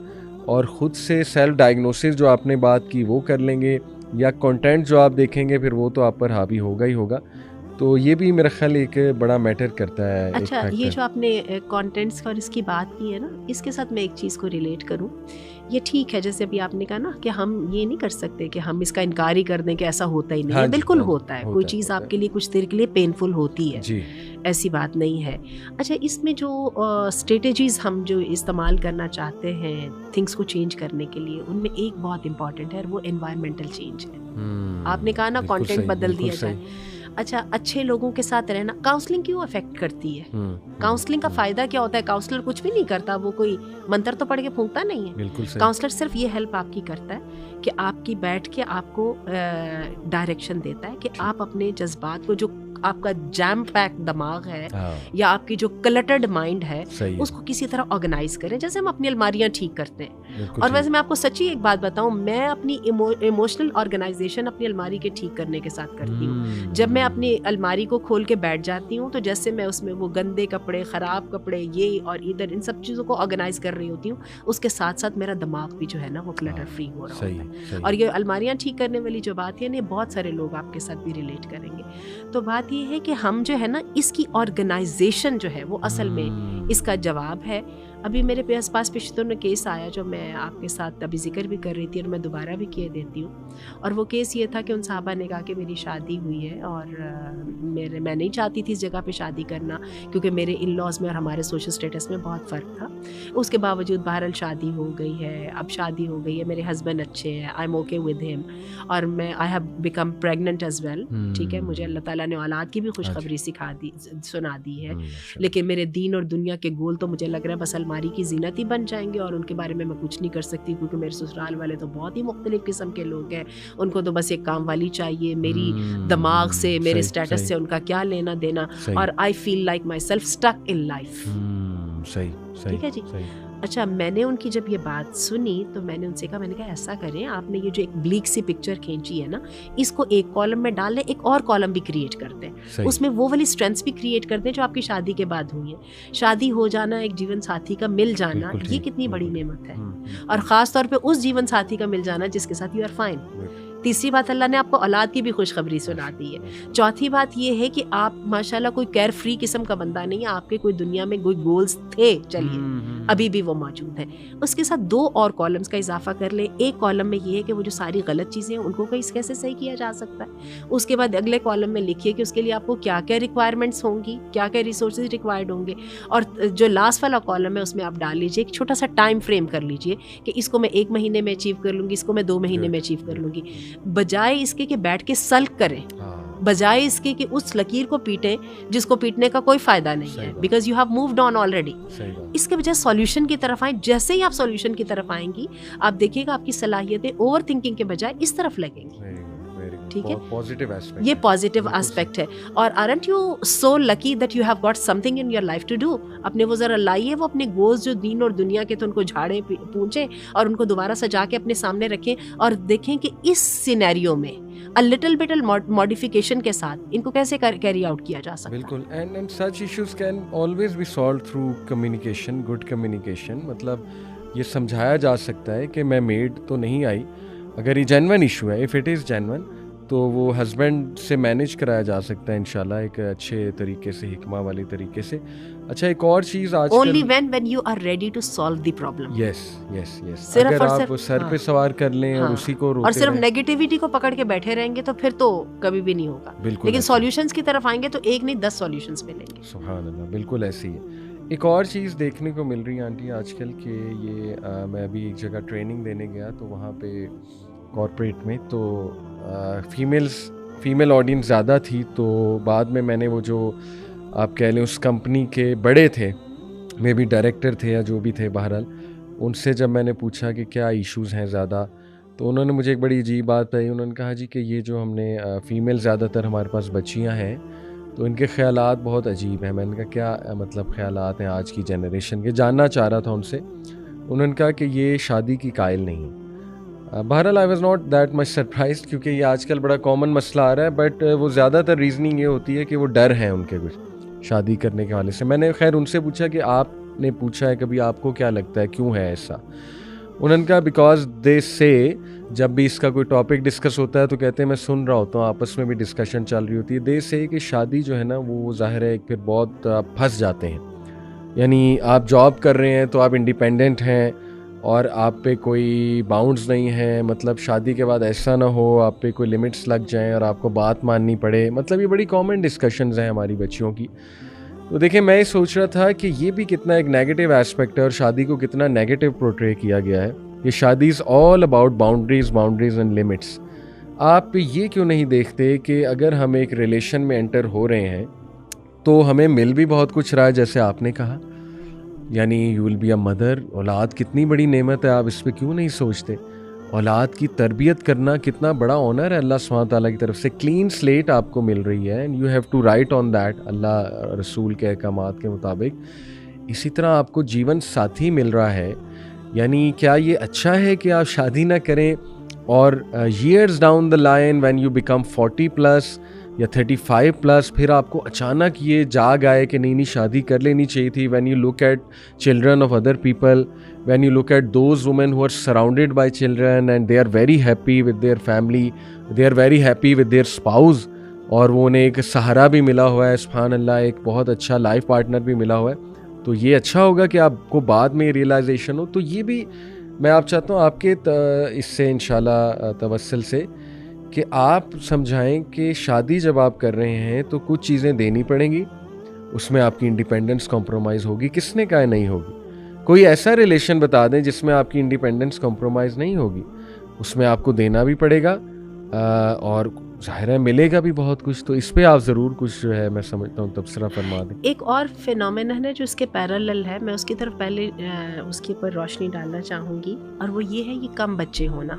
اور خود سے سیلف ڈائگنوسس جو آپ نے بات کی وہ کر لیں گے, یا کنٹینٹ جو آپ دیکھیں گے پھر وہ تو آپ پر حاوی ہوگا ہی ہوگا. تو یہ بھی میرا خیال ایک بڑا میٹر کرتا ہے. اچھا, یہ جو آپ نے کانٹینٹس اور اس کی بات کی ہے نا, اس کے ساتھ میں ایک چیز کو ریلیٹ کروں. یہ ٹھیک ہے جیسے ابھی آپ نے کہا نا کہ ہم یہ نہیں کر سکتے کہ ہم اس کا انکار ہی کر دیں کہ ایسا ہوتا ہی نہیں ہے. بالکل ہوتا ہے, کوئی چیز آپ کے لیے کچھ دیر کے لیے پینفل ہوتی ہے, ایسی بات نہیں ہے. اچھا, اس میں جو اسٹریٹجیز ہم جو استعمال کرنا چاہتے ہیں تھنگس کو چینج کرنے کے لیے, ان میں ایک بہت امپورٹنٹ ہے, وہ انوائرمنٹل چینج ہے. آپ نے کہا نا کانٹینٹ بدل دیا جائے. اچھا, اچھے لوگوں کے ساتھ رہنا, کاؤنسلنگ کیوں افیکٹ کرتی ہے؟ کاؤنسلنگ کا فائدہ کیا ہوتا ہے؟ کاؤنسلر کچھ بھی نہیں کرتا, وہ کوئی منتر تو پڑھ کے پھونکتا نہیں ہے. کاؤنسلر صرف یہ ہیلپ آپ کی کرتا ہے کہ آپ کی بیٹھ کے آپ کو ڈائریکشن دیتا ہے کہ آپ اپنے جذبات کو, جو آپ کا جیم پیک دماغ ہے یا آپ کی جو کلٹرڈ مائنڈ ہے, اس کو کسی طرح آرگنائز کریں, جیسے ہم اپنی الماریاں ٹھیک کرتے ہیں. اور ویسے میں آپ کو سچی ایک بات بتاؤں, میں اپنی ایموشنل آرگنائزیشن اپنی الماری کے ٹھیک کرنے کے ساتھ کرتی ہوں. جب میں اپنی الماری کو کھول کے بیٹھ جاتی ہوں تو جیسے میں اس میں وہ گندے کپڑے, خراب کپڑے, یہ اور ادھر, ان سب چیزوں کو آرگنائز کر رہی ہوتی ہوں, اس کے ساتھ ساتھ میرا دماغ بھی جو ہے نا وہ کلٹر فری ہو رہا ہوتا ہے. اور یہ الماریاں ٹھیک کرنے والی جو بات ہے نا, بہت سارے لوگ آپ کے ساتھ بھی ریلیٹ کریں گے. تو بات یہ ہے کہ ہم جو ہے نا اس کی آرگنائزیشن جو ہے وہ اصل میں اس کا جواب ہے. ابھی میرے پاس پچھلے میں کیس آیا جو میں آپ کے ساتھ ابھی ذکر بھی کر رہی تھی اور میں دوبارہ بھی کیے دیتی ہوں. اور وہ کیس یہ تھا کہ ان صاحبہ نے کہا کہ میری شادی ہوئی ہے اور میں نہیں چاہتی تھی اس جگہ پہ شادی کرنا کیونکہ میرے ان لاز میں اور ہمارے سوشل اسٹیٹس میں بہت فرق تھا. اس کے باوجود بہرحال شادی ہو گئی ہے, اب شادی ہو گئی ہے, میرے ہسبینڈ اچھے ہیں, آئی ایم اوکے ود ہم, اور میں I have become pregnant as well. ٹھیک ہے, مجھے اللہ تعالیٰ نے اولاد کی بھی خوشخبری سنا دی ہے, لیکن میرے دین اور دنیا کے گول تو مجھے لگ رہا ہے بس الماری کی زینت ہی بن جائیں گے, اور ان کے بارے میں کچھ نہیں کر سکتی کیونکہ میرے سسرال والے تو بہت ہی مختلف قسم کے لوگ ہیں. ان کو تو بس ایک کام والی چاہیے, میری دماغ سے, میرے اسٹیٹس سے ان کا کیا لینا دینا, اور I feel like myself stuck in life. ٹھیک ہے جی. اچھا میں نے ان کی جب یہ بات سنی تو میں نے ان سے کہا، میں نے کہا ایسا کریں، آپ نے یہ جو ایک بلیک سی پکچر کھینچی ہے نا، اس کو ایک کالم میں ڈال لیں، ایک اور کالم بھی کریٹ کر دیں، اس میں وہ والی اسٹرینتھس بھی کریٹ کر دیں جو آپ کی شادی کے بعد ہوئی ہیں. شادی ہو جانا، ایک جیون ساتھی کا مل جانا، یہ کتنی بڑی نعمت ہے، اور خاص طور پہ اس جیون ساتھی کا مل جانا جس کے ساتھ یو آر فائن. تیسری بات، اللہ نے آپ کو اولاد کی بھی خوشخبری سنا دی ہے. چوتھی بات یہ ہے کہ آپ ماشاءاللہ کوئی کیئر فری قسم کا بندہ نہیں ہے، آپ کے کوئی دنیا میں کوئی گولز تھے، چلیے ابھی بھی وہ موجود ہیں. اس کے ساتھ 2 اور کالمز کا اضافہ کر لیں. ایک کالم میں یہ ہے کہ وہ جو ساری غلط چیزیں ہیں ان کو کیسے صحیح کیا جا سکتا ہے. اس کے بعد اگلے کالم میں لکھیے کہ اس کے لیے آپ کو کیا کیا ریکوائرمنٹس ہوں گی، کیا کیا ریسورسز ریکوائرڈ ہوں گے. اور جو لاسٹ والا کالم ہے اس میں آپ ڈال لیجیے ایک چھوٹا سا ٹائم فریم کر لیجیے کہ اس کو میں 1 مہینے میں اچیو کر لوں گی، اس کو میں 2 مہینے میں اچیو کر لوں گی. بجائے اس کے کہ بیٹھ کے سلک کریں، بجائے اس کے کہ اس لکیر کو پیٹیں جس کو پیٹنے کا کوئی فائدہ نہیں ہے، because you have moved on already. اس کے بجائے سولوشن کی طرف آئیں. جیسے ہی آپ سولوشن کی طرف آئیں گی آپ دیکھیے گا آپ کی صلاحیتیں اوور تھنکنگ کے بجائے اس طرف لگیں گی. ٹھیک ہے، یہ پازیٹیو اسپیکٹ ہے. اور aren't you so lucky that you have got something in your life to do. اپنے وہ ذرا لائیے وہ اپنے گولز جو دین اور دنیا کے تو ان کو جھاڑیں پونچیں اور ان کو دوبارہ سجا کے اپنے سامنے رکھیں اور دیکھیں کہ اس سینیریو میں a little bit modification کے ساتھ ان کو کیسے کیری آؤٹ کیا جا سکتا ہے. بالکل. and such issues can always be solved through communication, good communication. مطلب یہ سمجھایا جا سکتا ہے کہ میں میڈ تو نہیں آئی، اگر یہ جینون ایشو ہے، if it is genuine تو وہ ہسبینڈ سے مینیج کرایا جا سکتا ہے انشاءاللہ ایک اچھے طریقے سے، حکمہ والی طریقے سے. اچھا ایک اور چیز آج only when you are ready to solve the problem. yes اگر آپ سر پہ سوار کر لیں اور اسی کو روتے اور صرف نیگیٹیوٹی کو پکڑ کے بیٹھے رہیں گے تو پھر تو کبھی بھی نہیں ہوگا. لیکن سولوشنز کی طرف آئیں گے تو ایک نہیں 10 سولوشنز ملیں گے. سبحان اللہ، بالکل ایسی ہے. ایک اور چیز دیکھنے کو مل رہی ہے آنٹی آج کل کہ یہ میں ابھی ایک جگہ ٹریننگ دینے گیا تو وہاں پہ کارپوریٹ میں تو فیمیل آڈینس زیادہ تھی. تو بعد میں نے وہ جو آپ کہہ لیں اس کمپنی کے بڑے تھے، مے بی ڈائریکٹر تھے یا جو بھی تھے، بہرحال ان سے جب میں نے پوچھا کہ کیا ایشوز ہیں زیادہ، تو انہوں نے مجھے ایک بڑی عجیب بات بتائی. انہوں نے کہا جی کہ یہ جو ہم نے فیمیل زیادہ تر ہمارے پاس بچیاں ہیں تو ان کے خیالات بہت عجیب ہیں. میں نے کہا کیا مطلب خیالات ہیں آج کی جنریشن کے، جاننا چاہ رہا تھا ان سے. انہوں نے کہا کہ یہ شادی کی قائل نہیں. بہرحال I was not that much surprised کیونکہ یہ آج کل بڑا کامن مسئلہ آ رہا ہے، بٹ وہ زیادہ تر ریزننگ یہ ہوتی ہے کہ وہ ڈر ہیں ان کے کچھ شادی کرنے کے حوالے سے. میں نے خیر ان سے پوچھا کہ آپ نے پوچھا ہے کبھی آپ کو کیا لگتا ہے کیوں ہے ایسا؟ انہوں نے کہا بیکاز دے سے جب بھی اس کا کوئی ٹاپک ڈسکس ہوتا ہے تو کہتے ہیں میں سن رہا ہوتا ہوں، آپس میں بھی ڈسکشن چل رہی ہوتی ہے. دے سے کہ شادی جو ہے نا وہ ظاہر ہے پھر بہت پھنس جاتے ہیں. یعنی آپ جاب کر رہے ہیں تو آپ انڈیپینڈنٹ ہیں اور آپ پہ کوئی باؤنڈز نہیں ہیں. مطلب شادی کے بعد ایسا نہ ہو آپ پہ کوئی لمٹس لگ جائیں اور آپ کو بات ماننی پڑے. مطلب یہ بڑی کامن ڈسکشنز ہیں ہماری بچیوں کی. تو دیکھیں میں یہ سوچ رہا تھا کہ یہ بھی کتنا ایک نیگیٹو ایسپیکٹ ہے اور شادی کو کتنا نیگیٹو پورٹرے کیا گیا ہے. یہ شادی is all about boundaries and limits. آپ یہ کیوں نہیں دیکھتے کہ اگر ہم ایک ریلیشن میں انٹر ہو رہے ہیں تو ہمیں مل بھی بہت کچھ رہا ہے جیسے آپ نے کہا، یعنی you will be a mother. اولاد کتنی بڑی نعمت ہے، آپ اس پہ کیوں نہیں سوچتے؟ اولاد کی تربیت کرنا کتنا بڑا آنر ہے اللہ سبحانہ تعالیٰ کی طرف سے. کلین سلیٹ آپ کو مل رہی ہے and you have to write on that Allah رسول کے احکامات کے مطابق. اسی طرح آپ کو جیون ساتھی مل رہا ہے. یعنی کیا یہ اچھا ہے کہ آپ شادی نہ کریں اور years down the line when you become 40+ یا 35+ پھر آپ کو اچانک یہ جاگ آئے کہ نہیں شادی کر لینی چاہیے تھی. When you look at children of other people, when you look at those women who are surrounded by children and they are very happy with their family, they are very happy with their spouse, اور وہ انہیں ایک سہارا بھی ملا ہوا ہے، سبحان اللہ ایک بہت اچھا لائف پارٹنر بھی ملا ہوا ہے. تو یہ اچھا ہوگا کہ آپ کو بعد میں ریئلائزیشن ہو. تو یہ بھی میں آپ چاہتا ہوں آپ کے اس سے انشاءاللہ توسل سے کہ آپ سمجھائیں کہ شادی جب آپ کر رہے ہیں تو کچھ چیزیں دینی پڑیں گی، اس میں آپ کی انڈیپینڈنس کمپرومائز ہوگی. کس نے کہا نہیں ہوگی؟ کوئی ایسا ریلیشن بتا دیں جس میں آپ کی انڈیپینڈنس کمپرومائز نہیں ہوگی. اس میں آپ کو دینا بھی پڑے گا اور ظاہر ہے ملے گا بھی بہت کچھ. تو اس پہ آپ ضرور کچھ جو ہے میں سمجھتا ہوں تبصرہ فرما دیں. ایک اور فینومینن ہے جو اس کے پیرالل ہے، میں اس کی طرف پہلے اس کے اوپر روشنی ڈالنا چاہوں گی، اور وہ یہ ہے یہ کم بچے ہونا.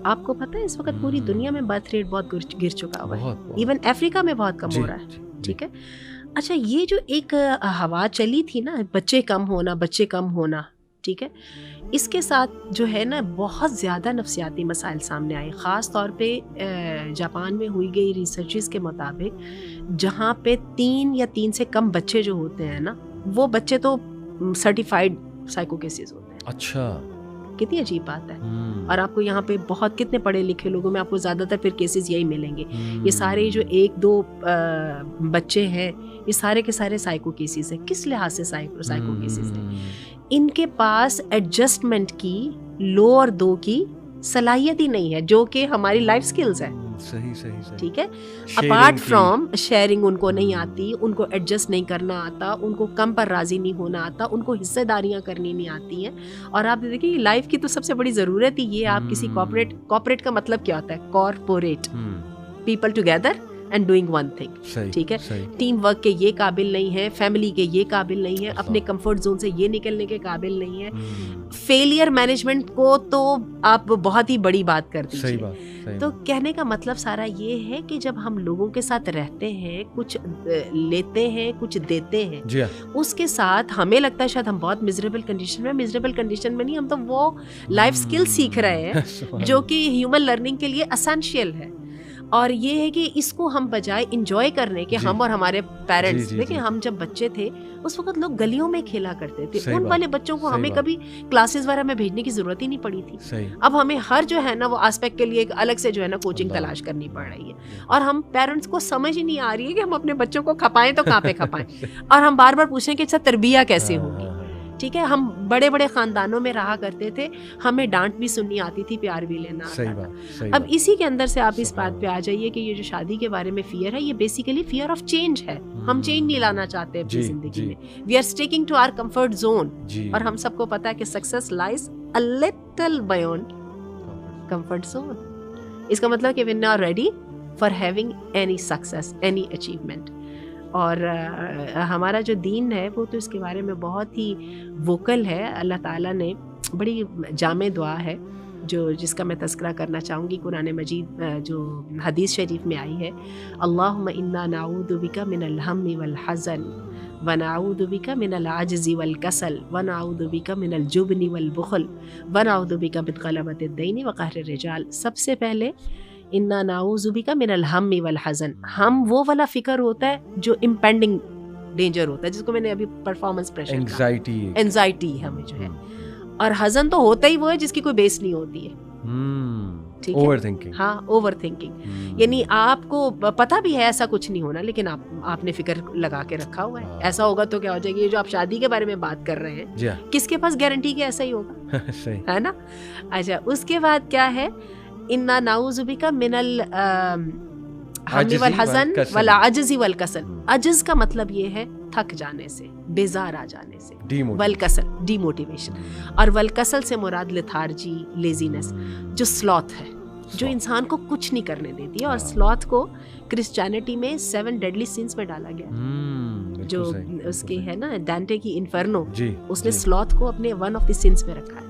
آپ کو پتہ ہے اس وقت پوری دنیا میں برتھ ریٹ بہت گر چکا ہوا ہے، ایون افریقہ میں بہت کم ہو رہا ہے. ٹھیک ہے، اچھا یہ جو ایک ہوا چلی تھی نا بچے کم ہونا، ٹھیک ہے. اس کے ساتھ جو ہے نا بہت زیادہ نفسیاتی مسائل سامنے آئے, خاص طور پہ جاپان میں ہوئی گئی ریسرچز کے مطابق, جہاں پہ 3 یا 3 سے کم بچے جو ہوتے ہیں نا, وہ بچے تو سرٹیفائڈ سائیکو کیسز ہوتے ہیں. اچھا, کتنی عجیب بات ہے. اور آپ کو یہاں پہ بہت کتنے پڑھے لکھے لوگوں میں آپ کو زیادہ تر پھر کیسز یہی ملیں گے. یہ سارے جو 1-2 بچے ہیں, یہ سارے کے سارے سائیکو کیسز ہیں. کس لحاظ سے سائیکو کیسز ہیں؟ ان کے پاس ایڈجسٹمنٹ کی لو اور دو کی صلاحیت ہی نہیں ہے, جو کہ ہماری لائف سکلز ہے. صحیح. ٹھیک ہے. اپارٹ فرام شیئرنگ ان کو نہیں آتی, ان کو ایڈجسٹ نہیں کرنا آتا, ان کو کم پر راضی نہیں ہونا آتا, ان کو حصے داریاں کرنی نہیں آتی ہیں. اور آپ دیکھیں لائف کی تو سب سے بڑی ضرورت ہی یہ, آپ کسی کارپوریٹ کا مطلب کیا ہوتا ہے؟ Corporate, people together and doing one thing. ٹھیک ہے. ٹیم ورک کے یہ قابل نہیں ہے, فیملی کے یہ قابل نہیں ہے, اپنے کمفرٹ زون سے یہ نکلنے کے قابل نہیں ہے. فیلئر مینجمنٹ کو تو آپ بہت ہی بڑی بات کر دیجیے. تو کہنے کا مطلب سارا یہ ہے کہ جب ہم لوگوں کے ساتھ رہتے ہیں, کچھ لیتے ہیں, کچھ دیتے ہیں, اس کے ساتھ ہمیں لگتا ہے شاید ہم بہت مزریبل کنڈیشن میں نہیں, ہم تو وہ لائف سکل سیکھ رہے ہیں جو کہ ہیومن لرننگ کے لیے اسینشیل ہے. اور یہ ہے کہ اس کو ہم بجائے انجوائے کرنے کے, ہم اور ہمارے پیرنٹس, دیکھیں ہم جب بچے تھے اس وقت لوگ گلیوں میں کھیلا کرتے تھے, ان والے بچوں کو ہمیں کبھی کلاسز وغیرہ میں بھیجنے کی ضرورت ہی نہیں پڑی تھی. اب ہمیں ہر جو ہے نا وہ آسپیکٹ کے لیے ایک الگ سے جو ہے نا کوچنگ تلاش کرنی پڑ رہی ہے, اور ہم پیرنٹس کو سمجھ ہی نہیں آ رہی ہے کہ ہم اپنے بچوں کو کھپائیں تو کہاں پہ کھپائیں, اور ہم بار بار پوچھیں کہ اچھا تربیت کیسے ہوگی. ٹھیک ہے. ہم بڑے بڑے خاندانوں میں رہا کرتے تھے, ہمیں ڈانٹ بھی سننی آتی تھی, پیار بھی لینا آتا تھا. اب اسی کے اندر سے آپ اس بات پہ آ جائیے کہ یہ جو شادی کے بارے میں فیئر ہے, یہ بیسیکلی فیئر آف چینج ہے. ہم چینج نہیں لانا چاہتے اپنی زندگی میں. We are sticking to our comfort zone, اور ہم سب کو پتا ہے کہ success lies a little beyond comfort zone. اس کا مطلب کہ we are not ready for having any success, any achievement. اور ہمارا جو دین ہے وہ تو اس کے بارے میں بہت ہی ووکل ہے. اللہ تعالیٰ نے بڑی جامع دعا ہے جس کا میں تذکرہ کرنا چاہوں گی, قرآن مجید جو حدیث شریف میں آئی ہے, اللہم انا نعوذ بک من الہم والحزن ونعوذ بک من العجز والکسل ونعوذ بک من الجبن والبخل ونعوذ بک من غلبۃ الدین وقہر الرجال. سب سے پہلے انا نعوذ بک من الہم والحزن, ہم وہ والا فکر ہوتا ہے جو امپینڈنگ ڈینجر ہوتا ہے, جس کو میں نے ابھی پرفارمنس پریشر, اینزائٹی ہمیں جو ہے. اور حزن تو ہوتا ہی وہ ہے جس کی کوئی بیس نہیں ہوتی ہے. ٹھیک ہے. اوور تھنکنگ, یعنی آپ کو پتہ بھی ہے ایسا کچھ نہیں ہونا, لیکن آپ نے فکر لگا کے رکھا ہوا ہے. ایسا ہوگا تو کیا ہو جائے گی. یہ جو آپ شادی کے بارے میں بات کر رہے ہیں, کس کے پاس گارنٹی کہ ایسا ہی ہوگا, ہے نا. اچھا, اس کے بعد کیا ہے, انا نعوذ بک من الہم والحزن والعجز والکسل. عجز کا مطلب یہ ہے تھک جانے سے, بیزار آ جانے سے, والکسل ڈی موٹیویشن, اور والکسل سے مراد لتھارجی, لیزینس, جو سلوتھ ہے, جو انسان کو کچھ نہیں کرنے دیتی ہے. اور سلوتھ کو کرسچینٹی میں 7 ڈیڈلی سینس میں ڈالا گیا, جو اس کی ہے نا ڈانٹے کی انفرنو, اس نے سلوتھ کو اپنے ون آف دی سینس میں رکھا ہے.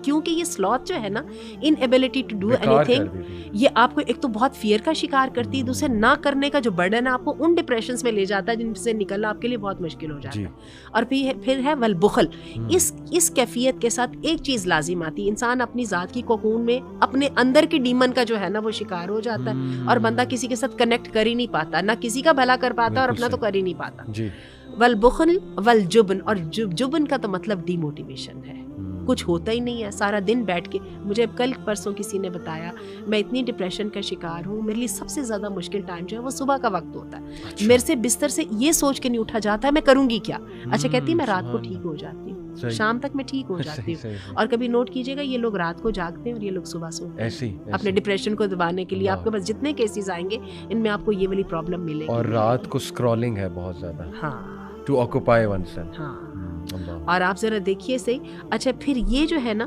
کیونکہ یہ سلوتھ جو ہے نا, inability to do anything, یہ آپ کو ایک تو بہت فیئر کا شکار کرتی ہے, دوسرے نہ کرنے کا جو برڈن ہے آپ کو ان ڈپریشنز میں لے جاتا ہے جن سے نکلنا آپ کے لیے بہت مشکل ہو جاتا ہے. اور پھر ہے والبخل. اس کیفیت کے ساتھ ایک چیز لازم آتی ہے, انسان اپنی ذات کی کوکون میں اپنے اندر کی ڈیمن کا جو ہے نا وہ شکار ہو جاتا ہے, اور بندہ کسی کے ساتھ کنیکٹ کر ہی نہیں پاتا, نہ کسی کا بھلا کر پاتا اور اپنا تو کر ہی نہیں پاتا. والبخل والجبن, اور جبن کا تو مطلب ڈی موٹیویشن ہے, کچھ ہوتا ہی نہیں ہے. سارا دن بیٹھ کے, مجھے کل پرسوں کسی نے بتایا, میں اتنی ڈپریشن کا شکار ہوں, میرے لیے سب سے زیادہ مشکل ٹائم جو ہے وہ صبح کا وقت ہوتا ہے. میرے سے بستر سے یہ سوچ کے نہیں اٹھا جاتا ہے میں کروں گی کیا. اچھا, کہتی میں رات کو ٹھیک ہو جاتی ہوں, شام تک میں ٹھیک ہو جاتی ہوں. اور کبھی نوٹ کیجیے گا, یہ لوگ رات کو جاگتے ہیں اور یہ لوگ صبح سوتے ہیں اپنے ڈپریشن کو دبانے کے لیے. آپ کے پاس جتنے کیسز آئیں گے ان میں آپ کو یہ والی پرابلم ملے گی. اور رات کو اسکرولنگ ہے بہت زیادہ, ہاں, ٹو آکوپائی ون سیلف. ہاں, اور آپ ذرا دیکھیے صحیح. اچھا, پھر یہ جو ہے نا,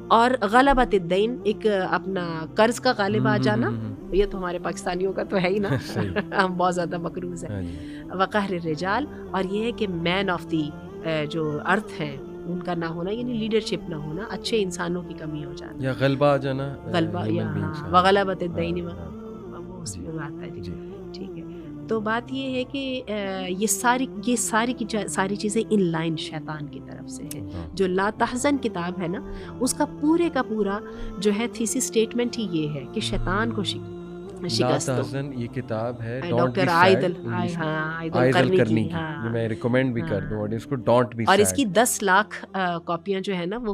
اور غلبۃ الدین, ایک اپنا قرض کا غالب آ جانا, یہ تو ہمارے پاکستانیوں کا تو ہے ہی نا, ہم بہت زیادہ مقروض ہیں. وقہر الرجال, اور یہ ہے کہ مین آف دی جو ارتھ ہیں ان کا نہ ہونا, یعنی لیڈرشپ نہ ہونا, اچھے انسانوں کی کمی ہو جانا, یا غلبہ آ جانا, غلبہ, یا وغلبۃ الدین وہ اس میں آتا ہے. ٹھیک ہے. تو بات یہ ہے کہ یہ ساری چیزیں ان لائن شیطان کی طرف سے ہے. جو لا تحزن کتاب ہے نا, اس کا پورے کا پورا جو ہے تھیسی اسٹیٹمنٹ ہی یہ ہے کہ شیطان کو شکست دو. یہ کتاب ہے ڈاکٹر عائدل کرنی کی, میں ریکمینڈ بھی کر دوں آڈینس کو, ڈونٹ بی سیڈ. اور اس کی 10 لاکھ کاپیاں جو ہے نا وہ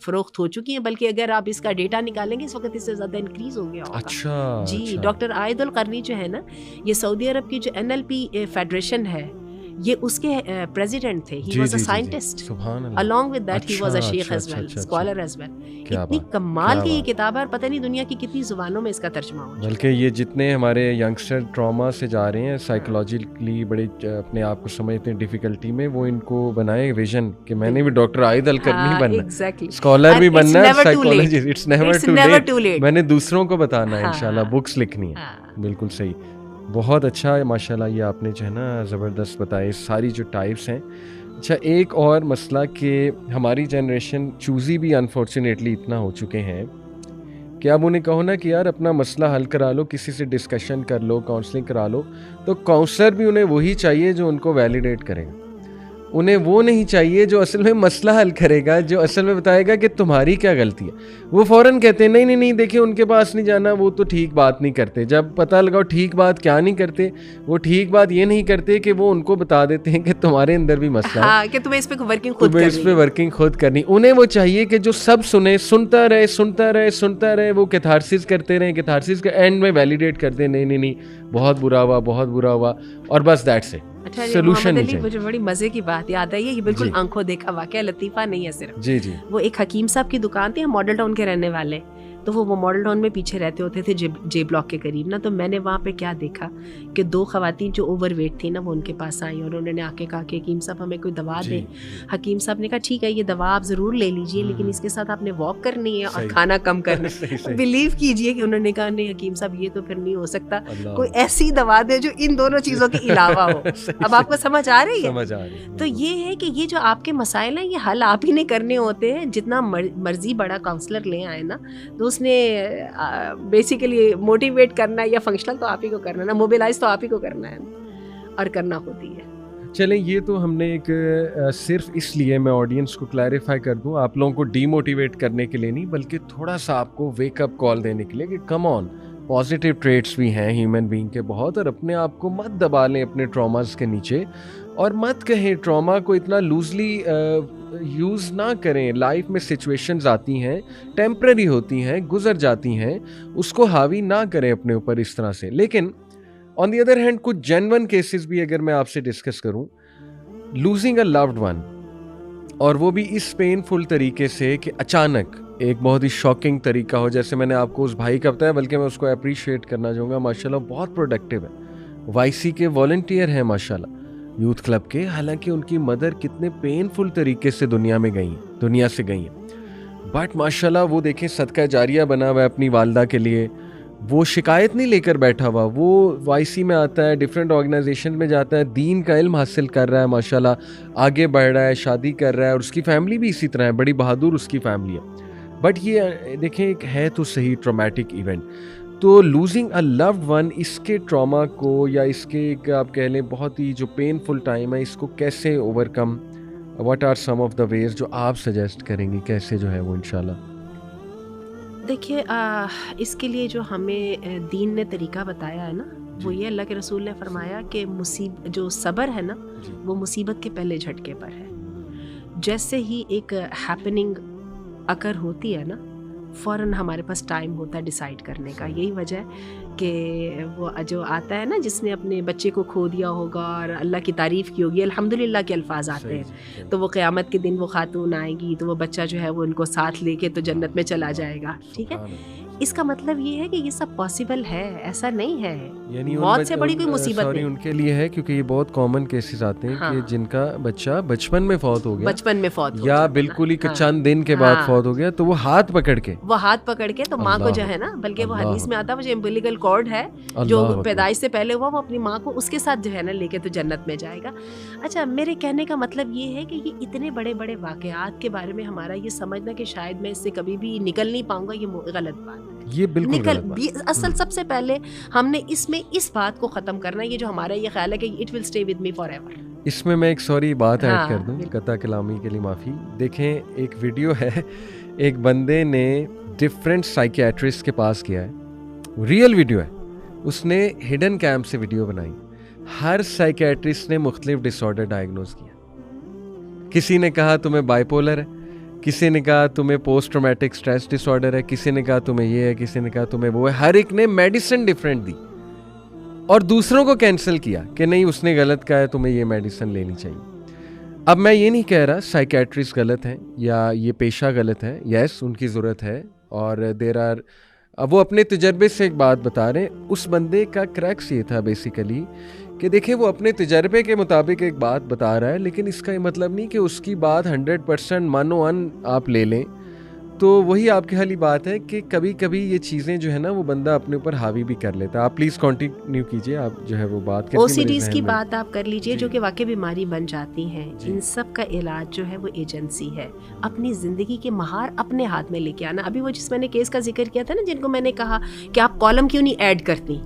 فروخت ہو چکی ہیں, بلکہ اگر آپ اس کا ڈیٹا نکالیں گے اس وقت اس سے زیادہ انکریز ہو گیا ہوگا. اچھا جی, ڈاکٹر عائدل کرنی جو ہے نا, یہ سعودی عرب کی جو NLP فیڈریشن ہے, یہ اس کے پریزیڈنٹ تھے. He was a scientist, along with that he was a sheikh as well, scholar as well. اتنی کمال کی یہ کتاب ہے, اور پتہ نہیں دنیا کی کتنی زبانوں میں اس کا ترجمہ ہو. بلکہ یہ جتنے ہمارے ینگسٹر ٹراما سے جا رہے ہیں, سائیکولوجیکلی بڑے اپنے آپ کو سمجھتے ہیں ڈیفیکلٹی میں, وہ ان کو بنائے ویژن کہ میں نے بھی ڈاکٹر عائدل کرنی بننا, اسکالر بھی بننا ہے, psychologist. It's never too late. میں نے دوسروں کو بتانا ہے انشاءاللہ, بکس لکھنی ہے. بالکل صحیح, بہت اچھا ہے ماشاءاللہ. یہ آپ نے جو ہے نا زبردست بتائے ساری جو ٹائپس ہیں. اچھا, ایک اور مسئلہ کہ ہماری جنریشن چوزی بھی انفارچونیٹلی اتنا ہو چکے ہیں کہ اب انہیں کہو نا کہ یار اپنا مسئلہ حل کرا لو, کسی سے ڈسکشن کر لو, کاؤنسلنگ کرا لو, تو کاؤنسلر بھی انہیں وہی چاہیے جو ان کو ویلیڈیٹ کرے گا. انہیں وہ نہیں چاہیے جو اصل میں مسئلہ حل کرے گا, جو اصل میں بتائے گا کہ تمہاری کیا غلطی ہے. وہ فوراً کہتے ہیں نہیں دیکھیں ان کے پاس نہیں جانا, وہ تو ٹھیک بات نہیں کرتے. جب پتہ لگاؤ ٹھیک بات کیا نہیں کرتے, وہ ٹھیک بات یہ نہیں کرتے کہ وہ ان کو بتا دیتے ہیں کہ تمہارے اندر بھی مسئلہ ہے, کہ تمہیں اس پہ ورکنگ خود کرنی. انہیں وہ چاہیے کہ جو سب سنے, سنتا رہے, وہ کیتھارسس کرتے رہیں, کیتھارسس کے اینڈ میں ویلیڈیٹ کرتے نہیں بہت برا ہوا, اور بس دیٹس اٹ. محمد علی, مجھے بڑی مزے کی بات یاد آئی ہے, یہ بالکل آنکھوں دیکھا واقعہ, لطیفہ نہیں ہے صرف. جی. وہ ایک حکیم صاحب کی دکان تھی, ہم ماڈل ٹاؤن کے رہنے والے, تو وہ ماڈل ٹاؤن میں پیچھے رہتے ہوتے تھے جے بلاک کے قریب نا. تو میں نے وہاں پہ کیا دیکھا کہ 2 خواتین جو اوور ویٹ تھیں نا, وہ ان کے پاس آئیں اور انہوں نے آ کے کہا کہ حکیم صاحب ہمیں کوئی دوا دیں. حکیم صاحب نے کہا ٹھیک ہے, یہ دوا آپ ضرور لے لیجئے, لیکن اس کے ساتھ آپ نے واک کرنی ہے اور کھانا کم کرنا ہے. بلیو کیجئے کہ انہوں نے کہا نہیں حکیم صاحب یہ تو پھر نہیں ہو سکتا, کوئی ایسی دوا دے جو ان دونوں چیزوں کے علاوہ ہو. اب آپ کو سمجھ آ رہی ہے؟ تو یہ ہے کہ یہ جو آپ کے مسائل ہیں یہ حل آپ ہی نے کرنے ہوتے ہیں. جتنا مرضی بڑا کاؤنسلر لے آئے نا, تو اس نے بیسیکلی موٹیویٹ کرنا ہے یا فنکشنل تو آپ ہی کو کرنا ہے نا, موبیلائز تو آپ ہی کو کرنا ہے, اور کرنا ہوتی ہے. چلیں, یہ تو ہم نے ایک صرف اس لیے میں آڈینس کو کلیریفائی کر دوں, آپ لوگوں کو ڈی موٹیویٹ کرنے کے لیے نہیں, بلکہ تھوڑا سا آپ کو ویک اپ کال دینے کے لیے کہ کم آن, پازیٹیو ٹریٹس بھی ہیں ہیومن بینگ کے بہت, اور اپنے آپ کو مت دبا لیں اپنے ٹراماز کے نیچے, اور مت کہیں ٹراما کو اتنا لوزلی یوز نہ کریں. لائف میں سچویشنز آتی ہیں, ٹیمپرری ہوتی ہیں, گزر جاتی ہیں, اس کو حاوی نہ کریں اپنے اوپر اس طرح سے. لیکن آن دی ادر ہینڈ کچھ جینون کیسز بھی اگر میں آپ سے ڈسکس کروں, لوزنگ اے لوڈ ون, اور وہ بھی اس پینفل طریقے سے کہ اچانک ایک بہت ہی شاکنگ طریقہ ہو, جیسے میں نے آپ کو اس بھائی کا بتایا, بلکہ میں اس کو اپریشیٹ کرنا چاہوں گا, ماشاءاللہ بہت پروڈکٹیو ہے, وائی سی کے والنٹیئر ہیں ماشاءاللہ, یوتھ کلب کے. حالانکہ ان کی مدر کتنے پینفل طریقے سے دنیا سے گئی ہیں, بٹ ماشاءاللہ وہ دیکھیں صدقہ جاریہ بنا ہوا ہے اپنی والدہ کے لیے. وہ شکایت نہیں لے کر بیٹھا ہوا, وہ وائی سی میں آتا ہے, ڈفرینٹ آرگنائزیشن میں جاتا ہے, دین کا علم حاصل کر رہا ہے ماشاءاللہ, آگے بڑھ رہا ہے, شادی کر رہا ہے, اور اس کی فیملی بھی اسی طرح ہے, بڑی بہادر اس کی فیملی ہے. بٹ یہ دیکھیں ایک ہے تو صحیح ٹرامیٹک ایونٹ. تو لوزنگ اے لوڈ ون, اس کے ٹراما کو یا اس کے ایک آپ کہہ لیں بہت ہی جو پینفل ٹائم ہے, اس کو کیسے overcome, what are some of the ways جو آپ سجیسٹ کریں گی, کیسے جو ہے وہ انشاءاللہ؟ دیکھیے, اس کے لیے جو ہمیں دین نے طریقہ بتایا ہے نا, وہ یہ اللہ کے رسول نے فرمایا کہ جو صبر ہے نا وہ مصیبت کے پہلے جھٹکے پر ہے. جیسے ہی ایک ہیپننگ اکر ہوتی ہے نا, فوراً ہمارے پاس ٹائم ہوتا ہے ڈیسائیڈ کرنے کا. یہی وجہ ہے کہ وہ جو آتا ہے نا, جس نے اپنے بچے کو کھو دیا ہوگا اور اللہ کی تعریف کی ہوگی, الحمدللہ کے الفاظ آتے ہیں, تو وہ قیامت کے دن وہ خاتون آئے گی, تو وہ بچہ جو ہے وہ ان کو ساتھ لے کے تو جنت میں چلا جائے گا. ٹھیک ہے, اس کا مطلب یہ ہے کہ یہ سب پاسبل ہے, ایسا نہیں ہے, یعنی موت سے بڑی کوئی مصیبت نہیں. ان کے لیے ہے کیونکہ یہ بہت کامن کیسز آتے ہیں کہ جن کا بچہ بچپن میں فوت ہو گیا, یا بالکل ہی چند دن کے بعد فوت ہو گیا, تو وہ ہاتھ پکڑ کے تو ماں کو جو ہے نا, بلکہ وہ حدیث میں آتا ہے, وہ جو امبلیکل کارڈ ہے جو پیدائش سے پہلے ہوا, وہ اپنی ماں کو اس کے ساتھ جو ہے نا لے کے تو جنت میں جائے گا. اچھا, میرے کہنے کا مطلب یہ ہے کہ یہ اتنے بڑے بڑے واقعات کے بارے میں ہمارا یہ سمجھنا کہ شاید میں اس سے کبھی بھی نکل نہیں پاؤں گا, یہ غلط بات ہے. یہ بالکل غلط بات. اصل سب سے پہلے ہم نے اس میں اس بات کو ختم کرنا ہے. یہ جو ہمارا یہ خیال ہے کہ it will stay with me forever. اس میں ایک سوری بات ایڈ کر دوں, قطع کلامی کے لیے معافی. دیکھیں ایک ویڈیو ہے, ایک بندے نے ڈفرینٹ سائیکیٹرسٹ کے پاس گیا ہے, ریئل ویڈیو ہے, اس نے ہڈن کیمپ سے ویڈیو بنائی. ہر سائیکیٹرسٹ نے مختلف ڈس آرڈر ڈائگنوز کیا. کسی نے کہا تمہیں بائی پولر ہے, کسی نے کہا تمہیں پوسٹ ٹرامیٹک اسٹریس ڈس آرڈر ہے, کسی نے کہا تمہیں یہ ہے, کسی نے کہا تمہیں وہ ہے. ہر ایک نے میڈیسن ڈفرینٹ دی اور دوسروں کو کینسل کیا کہ نہیں اس نے غلط کہا ہے, تمہیں یہ میڈیسن لینی چاہیے. اب میں یہ نہیں کہہ رہا سائیکیٹرسٹ غلط ہیں یا یہ پیشہ غلط ہے. یس ان کی ضرورت ہے اور وہ اپنے تجربے سے ایک بات بتا رہے ہیں. اس بندے کا کریکس یہ تھا بیسیکلی کہ دیکھیں وہ اپنے تجربے کے مطابق ایک بات بتا رہا ہے, لیکن اس کا یہ مطلب نہیں کہ اس کی بات 100% مانو ان آپ لے لیں. تو وہی آپ کی حالی بات ہے کہ کبھی کبھی یہ چیزیں جو ہے نا وہ بندہ اپنے اوپر حاوی بھی کر لیتا ہے. آپ پلیز کنٹینیو کیجئے, آپ جو ہے وہ بات کریں. OCDs کی بات آپ کر لیجئے جو کہ واقعی بیماری بن جاتی ہیں. ان سب کا علاج جو ہے وہ ایجنسی ہے. اپنی زندگی کے مہار اپنے ہاتھ میں لے کے آنا. ابھی وہ جس میں نے کیس کا ذکر کیا تھا نا, جن کو میں نے کہا کہ آپ کالم کیوں نہیں ایڈ کرتی,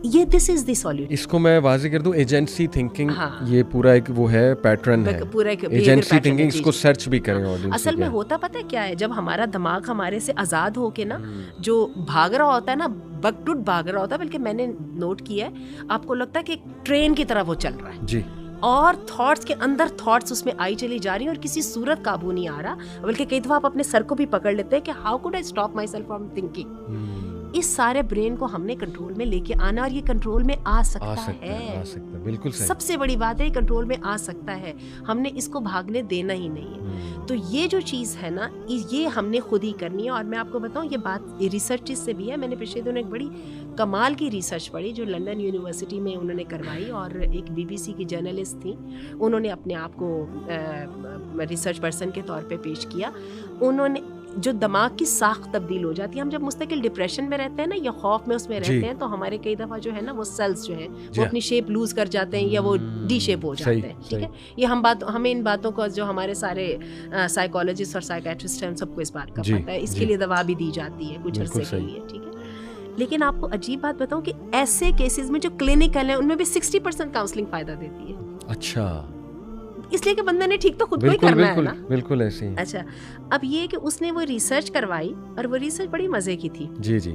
یہ دس از دی سولوشن. اس کو میں واضح کر دوں, ایجنسی تھنکنگ یہ پورا ایک وہ ہے پیٹرن ہے, ایجنسی تھنکنگ. اس کو سرچ بھی کریں آڈینس. اصل میں ہوتا پتہ کیا ہے, جب ہمارا دماغ ہمارے سے آزاد ہو کے نا جو بھاگ رہا ہوتا ہے نا, بکٹوٹ بھاگ رہا ہوتا ہے, بلکہ میں نے نوٹ کیا ہے آپ کو لگتا ہے کہ ٹرین کی طرح وہ چل رہا ہے جی, اور تھاٹس کے اندر تھاٹس اس میں آئی چلی جا رہی ہیں اور کسی صورت قابو نہیں آ رہا, بلکہ کئی دفعہ آپ اپنے سر کو بھی پکڑ لیتے ہیں کہ how could I stop myself from thinking. اس سارے برین کو ہم نے کنٹرول میں لے کے آنا, اور یہ کنٹرول میں آ سکتا ہے. بالکل سب سے بڑی بات ہے یہ کنٹرول میں آ سکتا ہے, ہم نے اس کو بھاگنے دینا ہی نہیں ہے. تو یہ جو چیز ہے نا یہ ہم نے خود ہی کرنی ہے. اور میں آپ کو بتاؤں یہ بات ریسرچ سے بھی ہے. میں نے پچھلے دنوں ایک بڑی کمال کی ریسرچ پڑھی جو لنڈن یونیورسٹی میں انہوں نے کروائی, اور ایک BBC کی جرنلسٹ تھیں, انہوں نے اپنے آپ کو ریسرچ پرسن کے طور پہ پیش کیا. انہوں نے جو دماغ کی ساخت تبدیل ہو جاتی ہے, ہم جب مستقل ڈپریشن میں رہتے ہیں نا یا خوف میں اس میں رہتے ہیں, تو ہمارے کئی دفعہ جو ہے نا وہ سیلز جو ہیں وہ اپنی شیپ لوز کر جاتے ہیں یا وہ ڈی شیپ ہو جاتے ہیں. ٹھیک ہے, یہ ہمیں ان باتوں کو جو ہمارے سارے سائیکالوجسٹ اور سائیکیٹرسٹ ہیں سب کو اس بات کا پتہ ہے. اس کے لیے دوا بھی دی جاتی ہے کچھ عرصے کے لیے. ٹھیک ہے, لیکن آپ کو عجیب بات بتاؤں کہ ایسے کیسز میں جو کلینکل ہیں ان میں بھی 60% کاؤنسلنگ فائدہ دیتی ہے. اچھا, اس لیے کہ بندے نے ٹھیک تو خود کو ہی کرنا ہے نا. بالکل ایسے ہی. اچھا, اب یہ کہ اس نے وہ ریسرچ کروائی اور وہ ریسرچ بڑی مزے کی تھی. جی جی,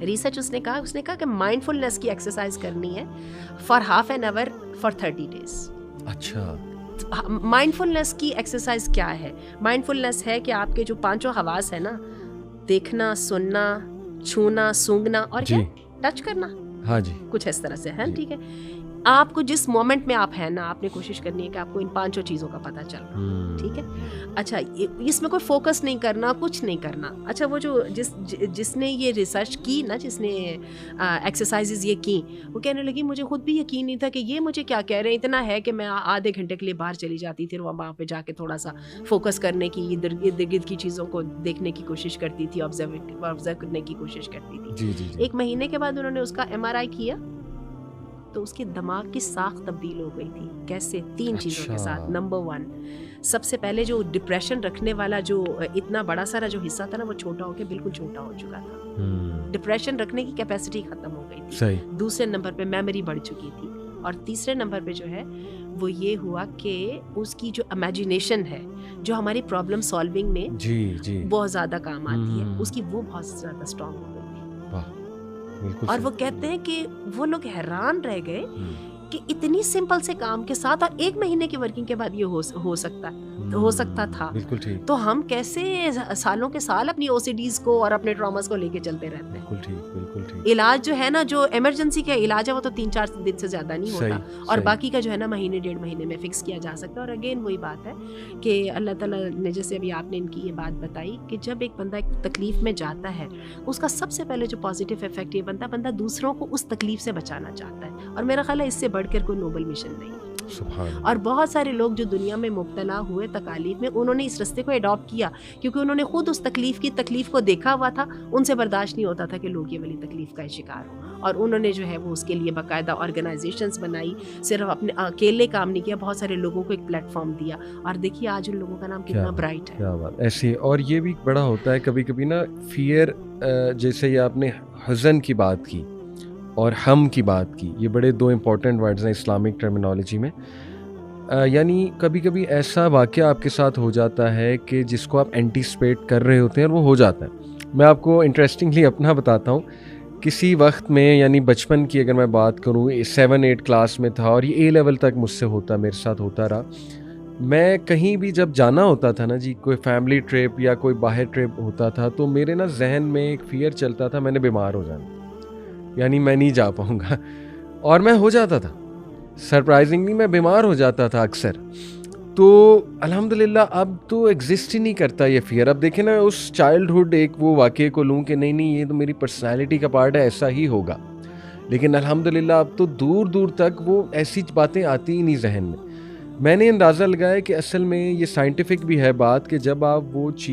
ریسرچ اس نے کہا کہ مائنڈ فلنس کی ایکسرسائز کرنی ہے for ½ an hour for 30 days. اچھا, مائنڈ فلنس کی ایکسرسائز کیا ہے؟ مائنڈ فلنس ہے کہ آپ کے جو 5 حواس ہے نا, دیکھنا, سننا, چھونا, سونگھنا اور کیا ٹچ کرنا, ہاں جی, کچھ اس طرح سے ہے. ٹھیک ہے, آپ کو جس مومنٹ میں آپ ہیں نا, آپ نے کوشش کرنی ہے کہ آپ کو ان 5 چیزوں کا پتہ چل رہا. ٹھیک ہے, اچھا اس میں کوئی فوکس نہیں کرنا, کچھ نہیں کرنا. اچھا, وہ جو جس نے یہ ریسرچ کی نا, جس نے ایکسرسائزز یہ کی, وہ کہنے لگی مجھے خود بھی یقین نہیں تھا کہ یہ مجھے کیا کہہ رہے ہیں. اتنا ہے کہ میں آدھے گھنٹے کے لیے باہر چلی جاتی تھی, وہاں پہ جا کے تھوڑا سا فوکس کرنے کی, ارد گرد کی چیزوں کو دیکھنے کی کوشش کرتی تھی, آبزرو کرنے کی کوشش کرتی تھی. 1 مہینے کے بعد انہوں نے اس کا MRI کیا تو اس کے دماغ کی ساخت تبدیل ہو گئی تھی. کیسے؟ 3 چیزوں کے ساتھ. نمبر 1, سب سے پہلے جو ڈپریشن رکھنے والا جو اتنا بڑا سارا جو حصہ تھا نا, وہ چھوٹا ہو کے بالکل چھوٹا ہو چکا تھا. ڈپریشن رکھنے کی کیپیسٹی ختم ہو گئی تھی. دوسرے نمبر پہ میموری بڑھ چکی تھی. اور تیسرے نمبر پہ جو ہے وہ یہ ہوا کہ اس کی جو امیجنیشن ہے, جو ہماری پرابلم سالونگ میں بہت زیادہ کام آتی ہے, اس کی وہ بہت زیادہ اسٹرانگ ہو گئی تھی. اور وہ کہتے ہیں کہ وہ لوگ حیران رہ گئے کہ اتنی سمپل سے کام کے ساتھ اور 1 مہینے کی ورکنگ کے بعد یہ ہو سکتا تھا. تو ہم کیسے سالوں کے سال اپنی OCDs کو اور اپنے ٹراماز کو لے کے چلتے رہتے ہیں. علاج جو ہے نا, جو ایمرجنسی کا علاج ہے وہ تو 3-4 دن سے زیادہ نہیں ہوتا, اور باقی کا جو ہے نا مہینے 1.5 مہینے میں فکس کیا جا سکتا ہے. اور اگین وہی بات ہے کہ اللہ تعالیٰ نے, جیسے ابھی آپ نے ان کی یہ بات بتائی کہ جب ایک بندہ ایک تکلیف میں جاتا ہے, اس کا سب سے پہلے جو پازیٹیو افیکٹ یہ بندہ دوسروں کو اس تکلیف سے بچانا چاہتا ہے. اور میرا خیال ہے اس سے بڑھ کر کوئی نوبل مشن نہیں ہے. سبحان اللہ. اور بہت سارے لوگ جو دنیا میں مبتلا ہوئے تکالیف میں، انہوں نے اس رستے کو اڈاپٹ کیا کیونکہ انہوں نے خود اس تکلیف کو دیکھا ہوا تھا. ان سے برداشت نہیں ہوتا تھا کہ لوگ یہ والی تکلیف کا شکار ہوں، اور انہوں نے جو ہے وہ اس کے لیے باقاعدہ آرگنائزیشنز بنائی. صرف اپنے اکیلے کام نہیں کیا، بہت سارے لوگوں کو ایک پلیٹ فارم دیا، اور دیکھیے آج ان لوگوں کا نام کتنا برائٹ ہے. کیا بات ایسی. اور یہ بھی بڑا ہوتا ہے کبھی کبھی نا فیئر، جیسے یہ آپ نے حزن کی بات کی اور ہم کی بات کی، یہ بڑے دو امپورٹنٹ ورڈز ہیں اسلامک ٹرمینالوجی میں. یعنی کبھی کبھی ایسا واقعہ آپ کے ساتھ ہو جاتا ہے کہ جس کو آپ اینٹیسپیٹ کر رہے ہوتے ہیں اور وہ ہو جاتا ہے. میں آپ کو انٹرسٹنگلی اپنا بتاتا ہوں. کسی وقت میں یعنی بچپن کی اگر میں بات کروں، 7-8 کلاس میں تھا اور یہ اے لیول تک مجھ سے میرے ساتھ ہوتا رہا. میں کہیں بھی جب جانا ہوتا تھا نا جی، کوئی فیملی ٹرپ یا کوئی باہر ٹرپ ہوتا تھا، تو میرے نا ذہن میں ایک فیئر چلتا تھا میں نے بیمار ہو جانا، یعنی میں نہیں جا پاؤں گا. اور میں ہو جاتا تھا، سرپرائزنگلی میں بیمار ہو جاتا تھا اکثر. تو الحمدللہ اب تو ایگزسٹ ہی نہیں کرتا یہ فیئر. اب دیکھیں نا، اس چائلڈہڈ ایک وہ واقعے کو لوں کہ نہیں یہ تو میری پرسنالٹی کا پارٹ ہے، ایسا ہی ہوگا، لیکن الحمدللہ اب تو دور دور تک وہ ایسی باتیں آتی ہی نہیں ذہن میں. میں نے اندازہ لگایا کہ اصل میں یہ سائنٹیفک بھی ہے بات کہ جب آپ وہ چیز